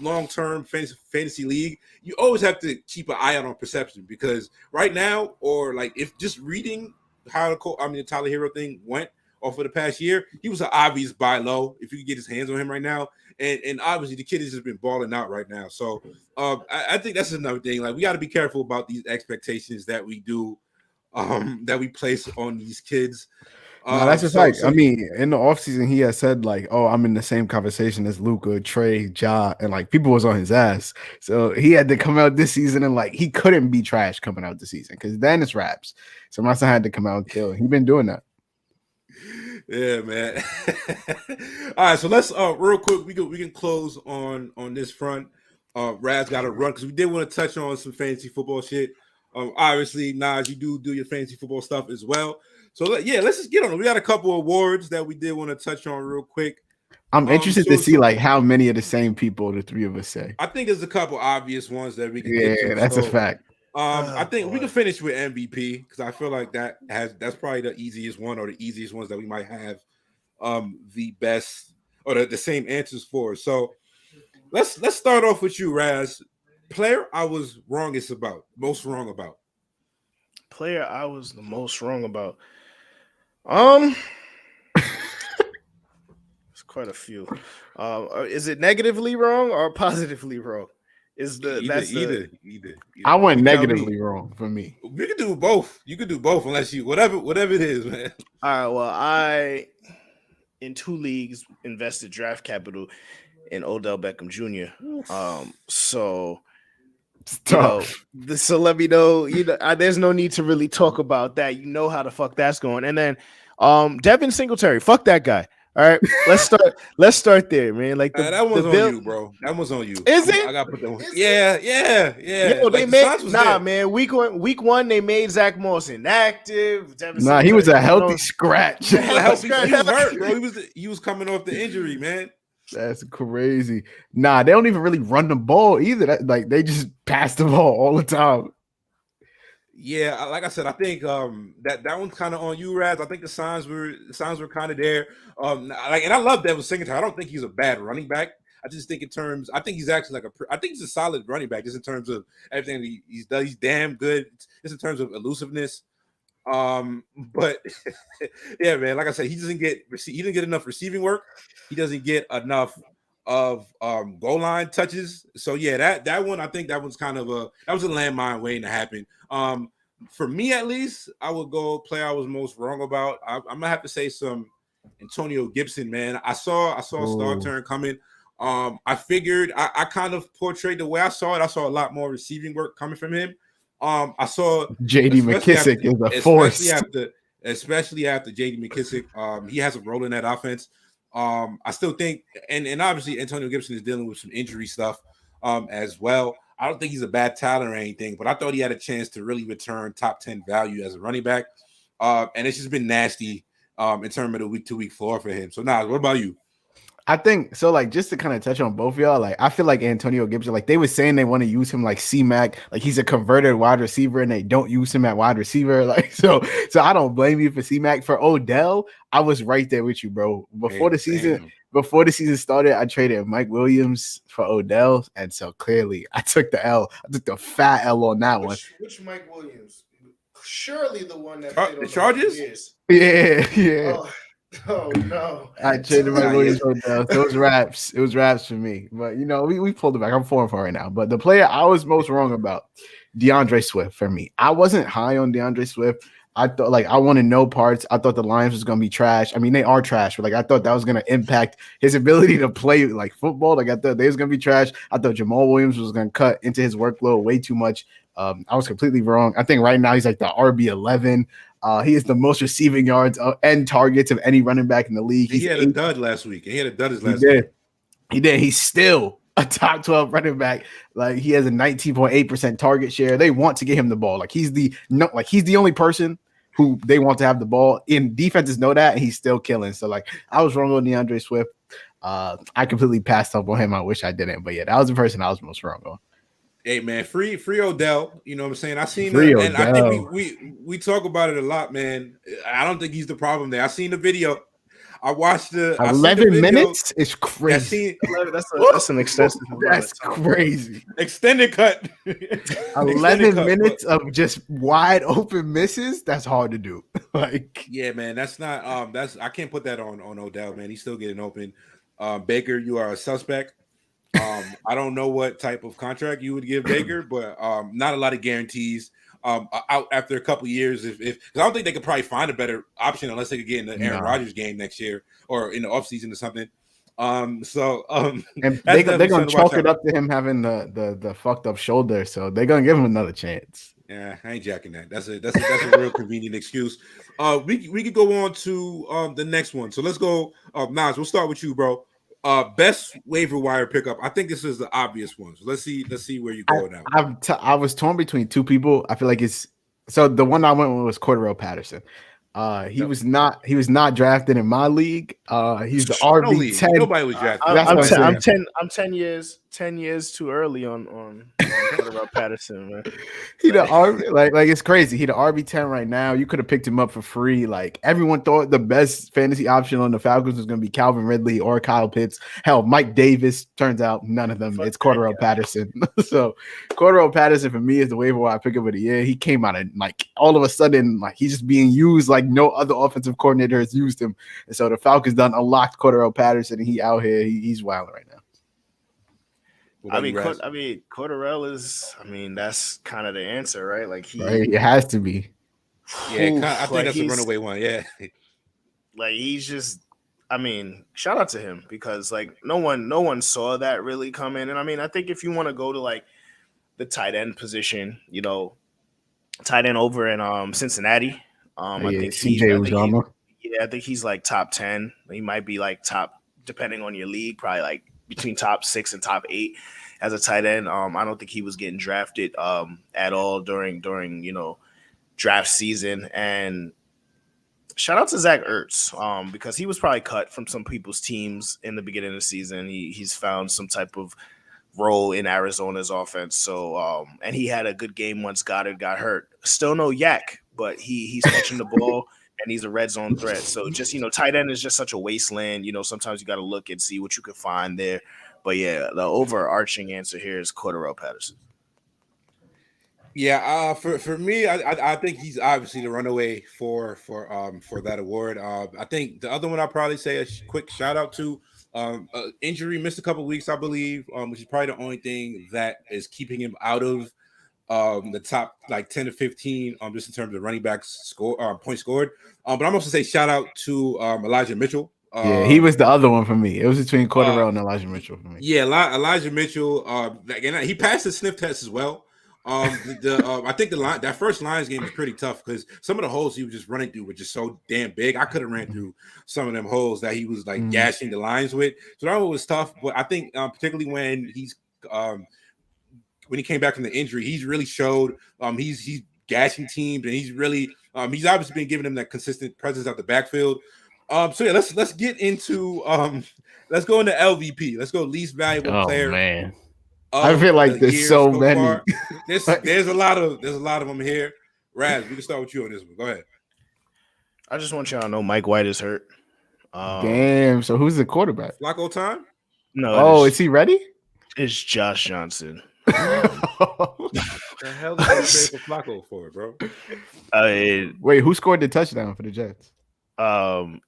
long-term fantasy league, you always have to keep an eye out on perception, because right now, or like if just reading how the Tyler Hero thing went off for the past year, he was an obvious buy low if you could get his hands on him right now. And obviously the kid has just been balling out right now. So I think that's another thing. Like we got to be careful about these expectations that we do, that we place on these kids. No, that's just I mean, in the offseason, he has said like, "Oh, I'm in the same conversation as Luka, Trey, Ja," and like people was on his ass. So he had to come out this season and like he couldn't be trash coming out this season because then it's raps. So my son had to come out and kill. He been doing that. Yeah, man. All right, so let's real quick we can close on this front. Raz got to run because we did want to touch on some fantasy football shit. Obviously, Nas, you do your fantasy football stuff as well. So let's just get on it. We got a couple awards that we did want to touch on real quick. I'm interested to see like how many of the same people the three of us say. I think there's a couple obvious ones that we can get to. That's a fact. I think we can finish with MVP because I feel like that's probably the easiest one, or the easiest ones that we might have the best or the same answers for. So let's start off with you, Raz. Player I was most wrong about. Player I was the most wrong about. It's quite a few. Is it negatively wrong or positively wrong? Is either. I went negatively wrong for me. You can do both. You can do both unless you whatever it is, man. All right. Well, I in 2 leagues invested draft capital in Odell Beckham Jr. So so let me know. There's no need to really talk about that. You know how the fuck that's going. And then Devin Singletary, fuck that guy. All right, let's start there, man. Like that one's on you, bro. That one's on you. Is it? I got to put that one. Yeah. Yo, like, man. Week 1, they made Zach Moss inactive. He was a healthy scratch. He was hurt, bro. He was coming off the injury, man. That's crazy. They don't even really run the ball either. They just pass the ball all the time. Yeah, like I said, I think that one's kind of on you, Raz. I think the signs were kind of there. And I love Devin Singletary. I don't think he's a bad running back. I just think I think he's actually I think he's a solid running back just in terms of everything he's done. He's damn good just in terms of elusiveness. But yeah, man, like I said, he didn't get enough receiving work. He doesn't get enough of goal line touches. So yeah, that one, I think that was kind of a landmine waiting to happen. For me at least, I would go player I was most wrong about. I'm gonna have to say some Antonio Gibson, man. I saw a star turn coming. I figured I kind of portrayed the way I saw it. I saw a lot more receiving work coming from him. I saw JD McKissick is a force. Especially after JD McKissick. He has a role in that offense. I still think, and obviously Antonio Gibson is dealing with some injury stuff as well. I don't think he's a bad talent or anything, but I thought he had a chance to really return top 10 value as a running back. And it's just been nasty in terms of the week-to-week floor for him. So, Nas, what about you? I think so. Like, just to kind of touch on both of y'all, like I feel like Antonio Gibson, like they were saying they want to use him like C-Mac, like he's a converted wide receiver, and they don't use him at wide receiver. Like, so I don't blame you for C-Mac. For Odell, I was right there with you, bro. Before the season started, I traded Mike Williams for Odell, and so clearly I took the L. I took the fat L on that one. Which Mike Williams? Surely the one that the Chargers? Yeah. Oh no! I traded my Williams Odell. So it was raps. It was raps for me. But you know, we pulled it back. I'm 4-4 right now. But the player I was most wrong about, DeAndre Swift for me. I wasn't high on DeAndre Swift. I thought like I wanted no parts. I thought the Lions was gonna be trash. I mean, they are trash, but like I thought that was gonna impact his ability to play like football. Like I thought they was gonna be trash. I thought Jamal Williams was gonna cut into his workload way too much. I was completely wrong. I think right now he's like the RB11. He is the most receiving yards and targets of any running back in the league. He had a dud last week. He did. He's still a top 12 running back. Like he has a 19.8% target share. They want to get him the ball. Like he's the only person who they want to have the ball. In defenses know that, and he's still killing. So like I was wrong on DeAndre Swift. I completely passed up on him. I wish I didn't, but yeah, that was the person I was most wrong on. Hey man, free Odell. You know what I'm saying? I seen it, and I think we talk about it a lot, man. I don't think he's the problem there. I seen the video. I watched the 11 minutes is crazy. That's an extensive. That's crazy. Extended cut. 11 minutes of just wide open misses. That's hard to do. Like, yeah, man. That's not. I can't put that on Odell, man. He's still getting open. Baker, you are a suspect. I don't know what type of contract you would give Baker, but not a lot of guarantees. Out after a couple years, if because I don't think they could probably find a better option unless they could get in the Aaron Rodgers game next year or in the offseason or something. And they're gonna chalk it up to him having the fucked up shoulder, so they're gonna give him another chance. Yeah, I ain't jacking that. That's a real convenient excuse. We could go on to the next one. So let's go. Nas, we'll start with you, bro. Best waiver wire pickup. I think this is the obvious one. So let's see where you go now. I was torn between two people. I feel like the one I went with was Cordarrelle Patterson. He was not drafted in my league. He's the RB10. Nobody was drafted. I'm 10 years too early on Cordarrelle Patterson, man. He the RB, like it's crazy. He the RB10 right now. You could have picked him up for free. Like everyone thought the best fantasy option on the Falcons was going to be Calvin Ridley or Kyle Pitts. Hell, Mike Davis. Turns out none of them. It's Cordarrelle Patterson. So Cordarrelle Patterson for me is the waiver wire pickup of the year. He came out and like all of a sudden like he's just being used like no other offensive coordinator has used him. And so the Falcons done unlocked Cordarrelle Patterson, and he out here. He's wilding right now. Cordarrelle is. I mean, that's kind of the answer, right? Like it has to be. Yeah, I think that's a runaway one. Yeah, like he's just. I mean, shout out to him because like no one saw that really come in, and I mean, I think if you want to go to like the tight end position, you know, tight end over in Cincinnati. I think CJ Uzomah. I think he's like top 10. He might be like top, depending on your league, probably like between top 6 and top 8 as a tight end. I don't think he was getting drafted at all during draft season. And shout out to Zach Ertz because he was probably cut from some people's teams in the beginning of the season. He's found some type of role in Arizona's offense. So and he had a good game once Goddard got hurt. Still no yak, but he's catching the ball and he's a red zone threat. So just, tight end is just such a wasteland. Sometimes you got to look and see what you can find there. But yeah, the overarching answer here is Cordarrelle Patterson. Yeah, for me, I think he's obviously the runaway for that award. I think the other one I'll probably say a quick shout out to injury, missed a couple weeks, I believe, which is probably the only thing that is keeping him out of the top like 10 to 15 just in terms of running backs score points scored. But I'm also say shout out to Elijah Mitchell. Yeah, he was the other one for me. It was between Cordero and Elijah Mitchell for me. Yeah, Elijah Mitchell. And he passed the sniff test as well. I think that first Lions game was pretty tough because some of the holes he was just running through were just so damn big. I could have ran through some of them holes that he was like gashing the Lions with. So that one was tough. But I think particularly when he came back from the injury, he's really showed he's gashing teams, and he's really he's obviously been giving them that consistent presence out the backfield. So yeah, let's get into let's go into LVP. Let's go least valuable player. Oh man, I feel like there's so many. There's a lot of them here. Raz, we can start with you on this one. Go ahead. I just want y'all to know Mike White is hurt. Damn. So who's the quarterback? Flacco time? No. Oh, is he ready? It's Josh Johnson. The hell did you trade for Flacco for, bro? Wait, who scored the touchdown for the Jets?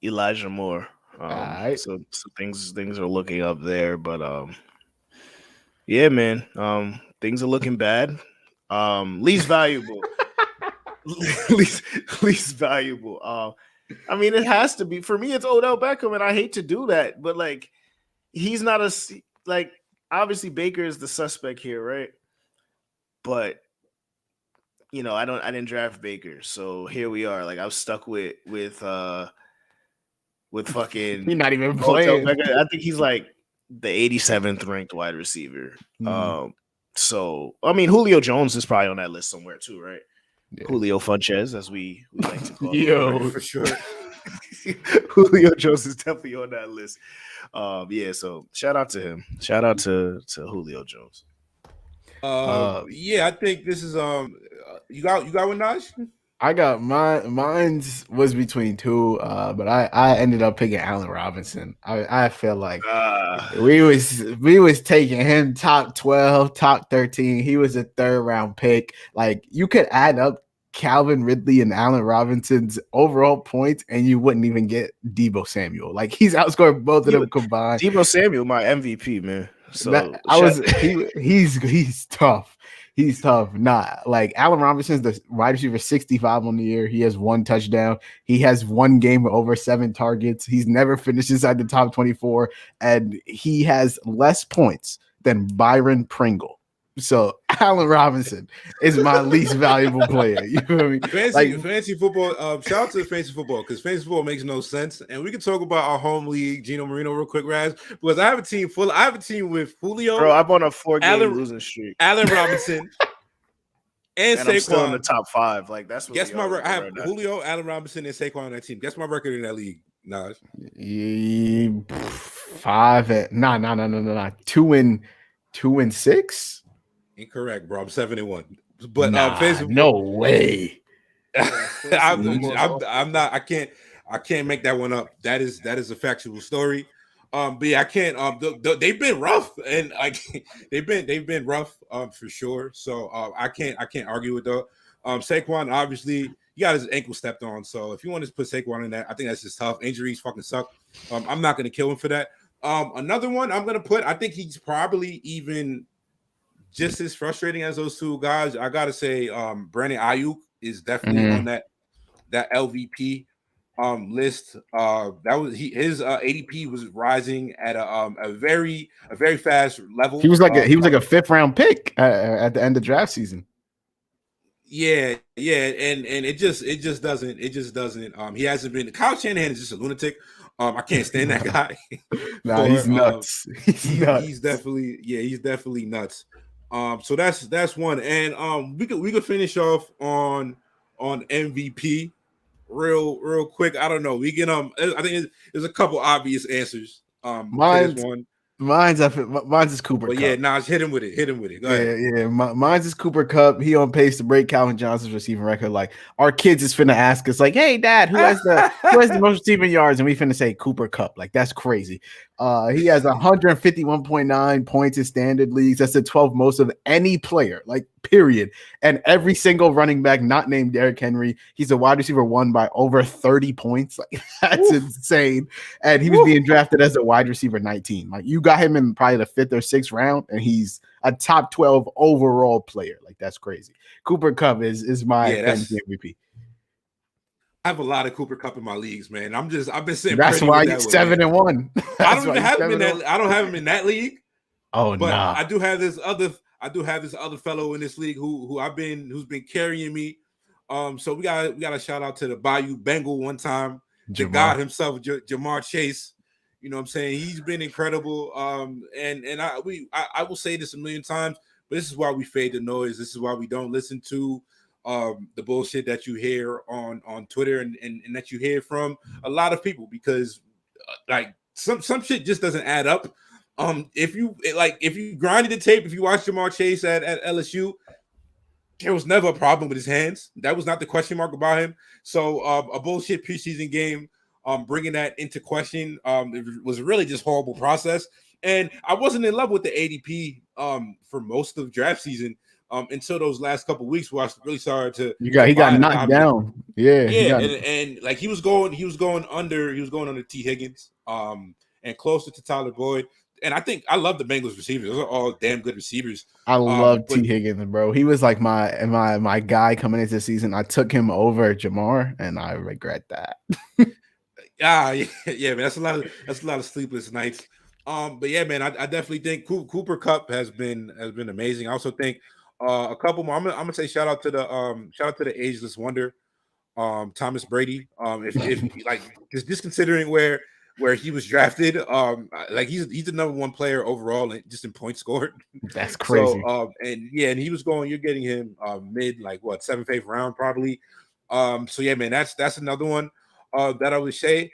Elijah Moore. Right. So things are looking up there, but yeah, man. Things are looking bad. Least valuable. least valuable. I mean, it has to be for me. It's Odell Beckham, and I hate to do that, but like, he's not obviously Baker is the suspect here, right? But I didn't draft Baker, so here we are. Like, I was stuck with fucking. He's not even playing. I think he's like the 87th ranked wide receiver. So I mean, Julio Jones is probably on that list somewhere too, right? Yeah. Julio Funches, as we like to call him, for sure. Julio Jones is definitely on that list. Yeah, so shout out to him. Shout out to Julio Jones. Yeah, I think this is you got one, Naj? I got mine's was between two, but I ended up picking Allen Robinson. I feel like we was taking him top 12, top 13. He was a third round pick. Like, you could add up Calvin Ridley and Allen Robinson's overall points, and you wouldn't even get Deebo Samuel. Like, he's outscored both of them combined. Deebo Samuel, my MVP, man. So he's tough. He's tough. Like, Allen Robinson's the wide receiver 65 on the year. He has one touchdown. He has one game with over 7 targets. He's never finished inside the top 24, and he has less points than Byron Pringle. So Allen Robinson is my least valuable player. You know what I mean? Fantasy football. Shout out to fantasy football, because fantasy football makes no sense. And we can talk about our home league, Gino Marino, real quick, Raz, because I have a team with Julio. Bro, I'm on a 4-game losing streak. Allen Robinson and Saquon. I'm still in the top 5. Like, that's what. Guess my record. I have Julio, Allen Robinson, and Saquon on that team. Guess my record in that league, Naj. 2-6. Incorrect, bro. I'm 7-1. But no way. I'm not. I can't make that one up. That is a factual story. But yeah, I can't. They've been rough, and they've been rough for sure. So I can't argue with that. Saquon, obviously, he got his ankle stepped on. So if you want to put Saquon in that, I think that's just tough. Injuries fucking suck. I'm not going to kill him for that. Another one I'm going to put. I think he's probably even just as frustrating as those two guys. I gotta say, Brandon Ayuk is definitely on that LVP list. That was his ADP was rising at a very fast level. He was like a 5th round pick at the end of draft season. Yeah, and it just doesn't. He hasn't been. Kyle Shanahan is just a lunatic. I can't stand that guy. He's nuts. He's definitely nuts. So that's one, and we could finish off on MVP real quick. I don't know. We get I think there's a couple obvious answers. Mine's is Cooper Kupp. Yeah, Naj, hit him with it. Go ahead. Yeah. Mine's is Cooper Kupp. He on pace to break Calvin Johnson's receiving record. Like, our kids is finna ask us, like, "Hey, Dad, who has the most receiving yards?" And we finna say Cooper Kupp. Like, that's crazy. He has 151.9 points in standard leagues. That's the 12th most of any player. Like, period. And every single running back not named Derrick Henry, he's a wide receiver 1 by over 30 points. Like, that's insane. And he was being drafted as a wide receiver 19. Like, you got him in probably the 5th or 6th round, and he's a top 12 overall player. Like, that's crazy. Cooper Kupp is my MVP. have a lot of Cooper Cup in my leagues, man. I've been sitting That's pretty why with you're that one, man. 7-1. I don't even have him in that. I don't have him in that league. Oh But nah. I do have this other fellow in this league who's been carrying me. So we got a shout out to the Bayou Bengal one time, the God himself, Jamar Chase. You know what I'm saying? He's been incredible. And I will say this a million times, but this is why we fade the noise. This is why we don't listen to the bullshit that you hear on Twitter and that you hear from a lot of people, because like some shit just doesn't add up. If you grinded the tape, if you watch Jamar Chase at LSU, there was never a problem with his hands. That was not the question mark about him. So a bullshit preseason game, bringing that into question, it was really just horrible process. And I wasn't in love with the ADP for most of draft season until those last couple of weeks where I really started to. He got knocked down. Yeah, and like he was going under T. Higgins, and closer to Tyler Boyd. And I love the Bengals receivers. Those are all damn good receivers. I love T. Higgins, bro. He was like my guy coming into the season. I took him over Jamar, and I regret that. Yeah, man. That's a lot of sleepless nights. But yeah, man, I definitely think Cooper Cup has been amazing. I also think a couple more. I'm gonna say shout out to the ageless wonder, Thomas Brady. If like just considering where he was drafted, like he's the number one player overall just in points scored. That's crazy. So and he was going. You're getting him mid, like what, 7th, 8th round probably. So yeah, man, that's another one that I would say.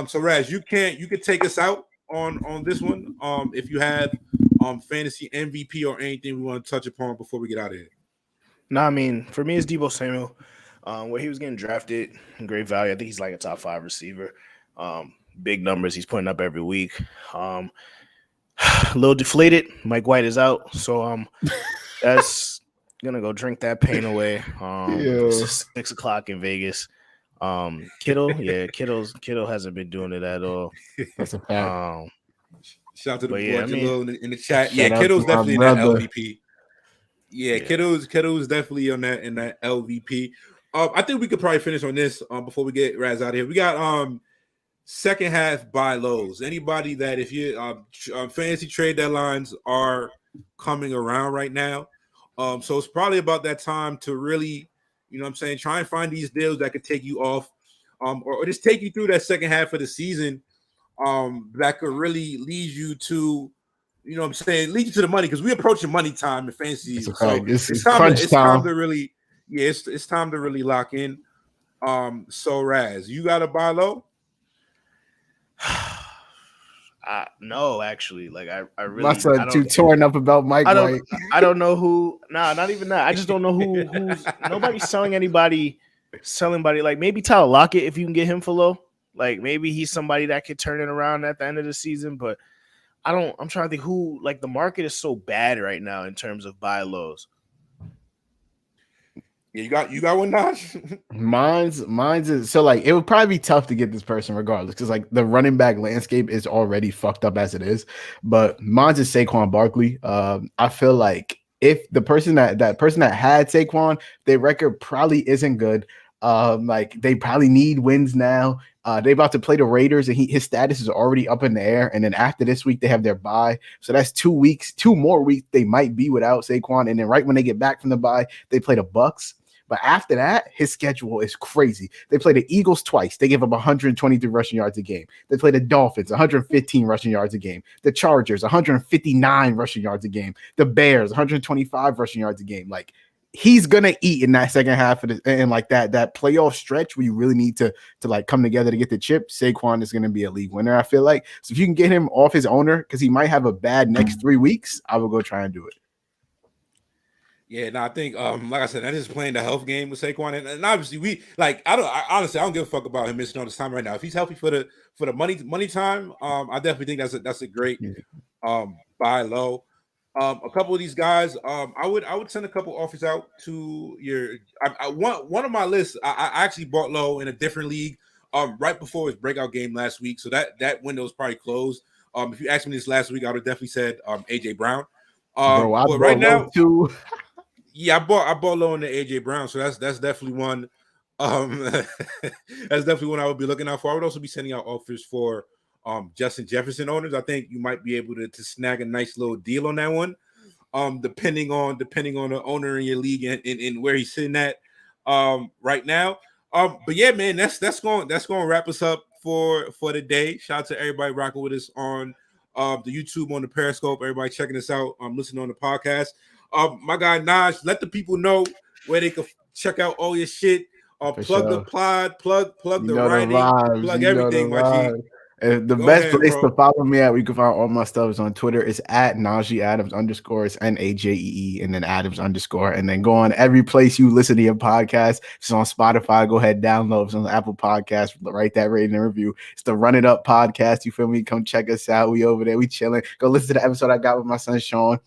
So Raz, you could take us out on this one. If you have fantasy MVP or anything we want to touch upon before we get out of here. No, I mean, for me, it's Deebo Samuel. Where he was getting drafted, great value. I think he's like a top 5 receiver. Big numbers he's putting up every week. A little deflated. Mike White is out, so that's gonna go drink that pain away. It's 6:00 in Vegas. Kittle hasn't been doing it at all. That's a fact. Shout out to the boy Jalil in the chat. Yeah, Kittle's definitely in that LVP. Yeah, Kittle's definitely on that in that LVP. I think we could probably finish on this before we get Raz out of here. We got second half buy lows. Anybody that if you fantasy trade deadlines are coming around right now, so it's probably about that time to really, you know what I'm saying, try and find these deals that could take you off, or just take you through that second half of the season, that could really lead you to, you know what I'm saying, lead you to the money, because we're approaching money time in fantasy. So it's time to really, it's time to really lock in. So Raz, you got to buy low? No, actually, like I really too torn up about Mike White. I don't know who. Nah, not even that. I just don't know who's nobody's selling anybody. Like maybe Tyler Lockett if you can get him for low. Like maybe he's somebody that could turn it around at the end of the season. But I'm trying to think who. Like the market is so bad right now in terms of buy lows. Yeah, you got one, Nash? Mine's is so like it would probably be tough to get this person regardless, because like the running back landscape is already fucked up as it is. But mine's is Saquon Barkley. I feel like if the person that had Saquon, their record probably isn't good. Like they probably need wins now. They about to play the Raiders, and his status is already up in the air. And then after this week, they have their bye, so that's 2 weeks, 2 more weeks they might be without Saquon. And then right when they get back from the bye, they play the Bucks. But after that, his schedule is crazy. They play the Eagles twice. They give up 123 rushing yards a game. They play the Dolphins, 115 rushing yards a game. The Chargers, 159 rushing yards a game. The Bears, 125 rushing yards a game. Like he's gonna eat in that second half of and like that playoff stretch where you really need to like come together to get the chip. Saquon is gonna be a league winner, I feel like. So if you can get him off his owner, because he might have a bad next 3 weeks, I will go try and do it. Yeah, no, I think like I said, I just playing the health game with Saquon, and obviously we like I don't give a fuck about him missing all this time right now. If he's healthy for the money time, I definitely think that's a great buy low. A couple of these guys, I would send a couple offers out to your. One of my lists, I actually bought low in a different league, right before his breakout game last week, so that window is probably closed. If you asked me this last week, I would have definitely said AJ Brown. Bro, I but right now too. Yeah, I bought low in the AJ Brown, so that's definitely one That's definitely one I would be looking out for. I would also be sending out offers for Justin Jefferson owners. I think you might be able to snag a nice little deal on that one. Depending on the owner in your league and where he's sitting at right now. But yeah, man, that's going to wrap us up for the day. Shout out to everybody rocking with us on the YouTube, on the Periscope, everybody checking us out, listening on the podcast. My guy Naj, let the people know where they can check out all your shit. Plug the pod, plug the writing, plug everything, my G. The Go best ahead, place bro. to follow me at, we can find all my stuff is on Twitter. It's at Najee Adams _ it's NAJEE and then Adams _ and then go on every place you listen to your podcast. If it's on Spotify, go ahead, download. If it's on Apple Podcasts, write that rating and review. It's the Run It Up podcast. You feel me? Come check us out. We over there. We chilling. Go listen to the episode I got with my son Sean.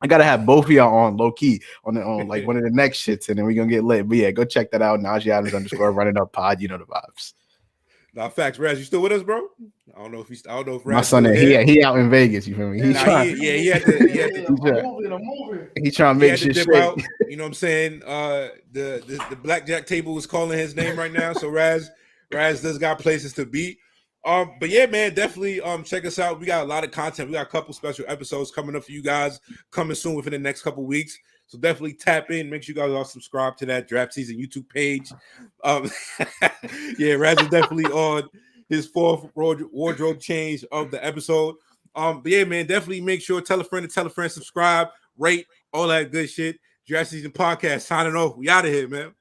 I gotta have both of y'all on low key on like one of the next shits, and then we're gonna get lit. But yeah, go check that out. Najee Adams _ Run It Up pod. You know the vibes. Nah, facts. Raz, you still with us, bro? I don't know if Raz my son, he out in Vegas. You feel me? He trying. He had to. I'm moving. He trying to make shit dip out. You know what I'm saying? The blackjack table is calling his name right now. So Raz does got places to be. But yeah, man, definitely check us out. We got a lot of content. We got a couple special episodes coming up for you guys coming soon within the next couple weeks. So definitely tap in. Make sure you guys all subscribe to that Draft Season YouTube page. Yeah, Raz is definitely on his fourth wardrobe change of the episode. But yeah, man, definitely make sure tell a friend, subscribe, rate, all that good shit. Draft Season podcast signing off. We out of here, man.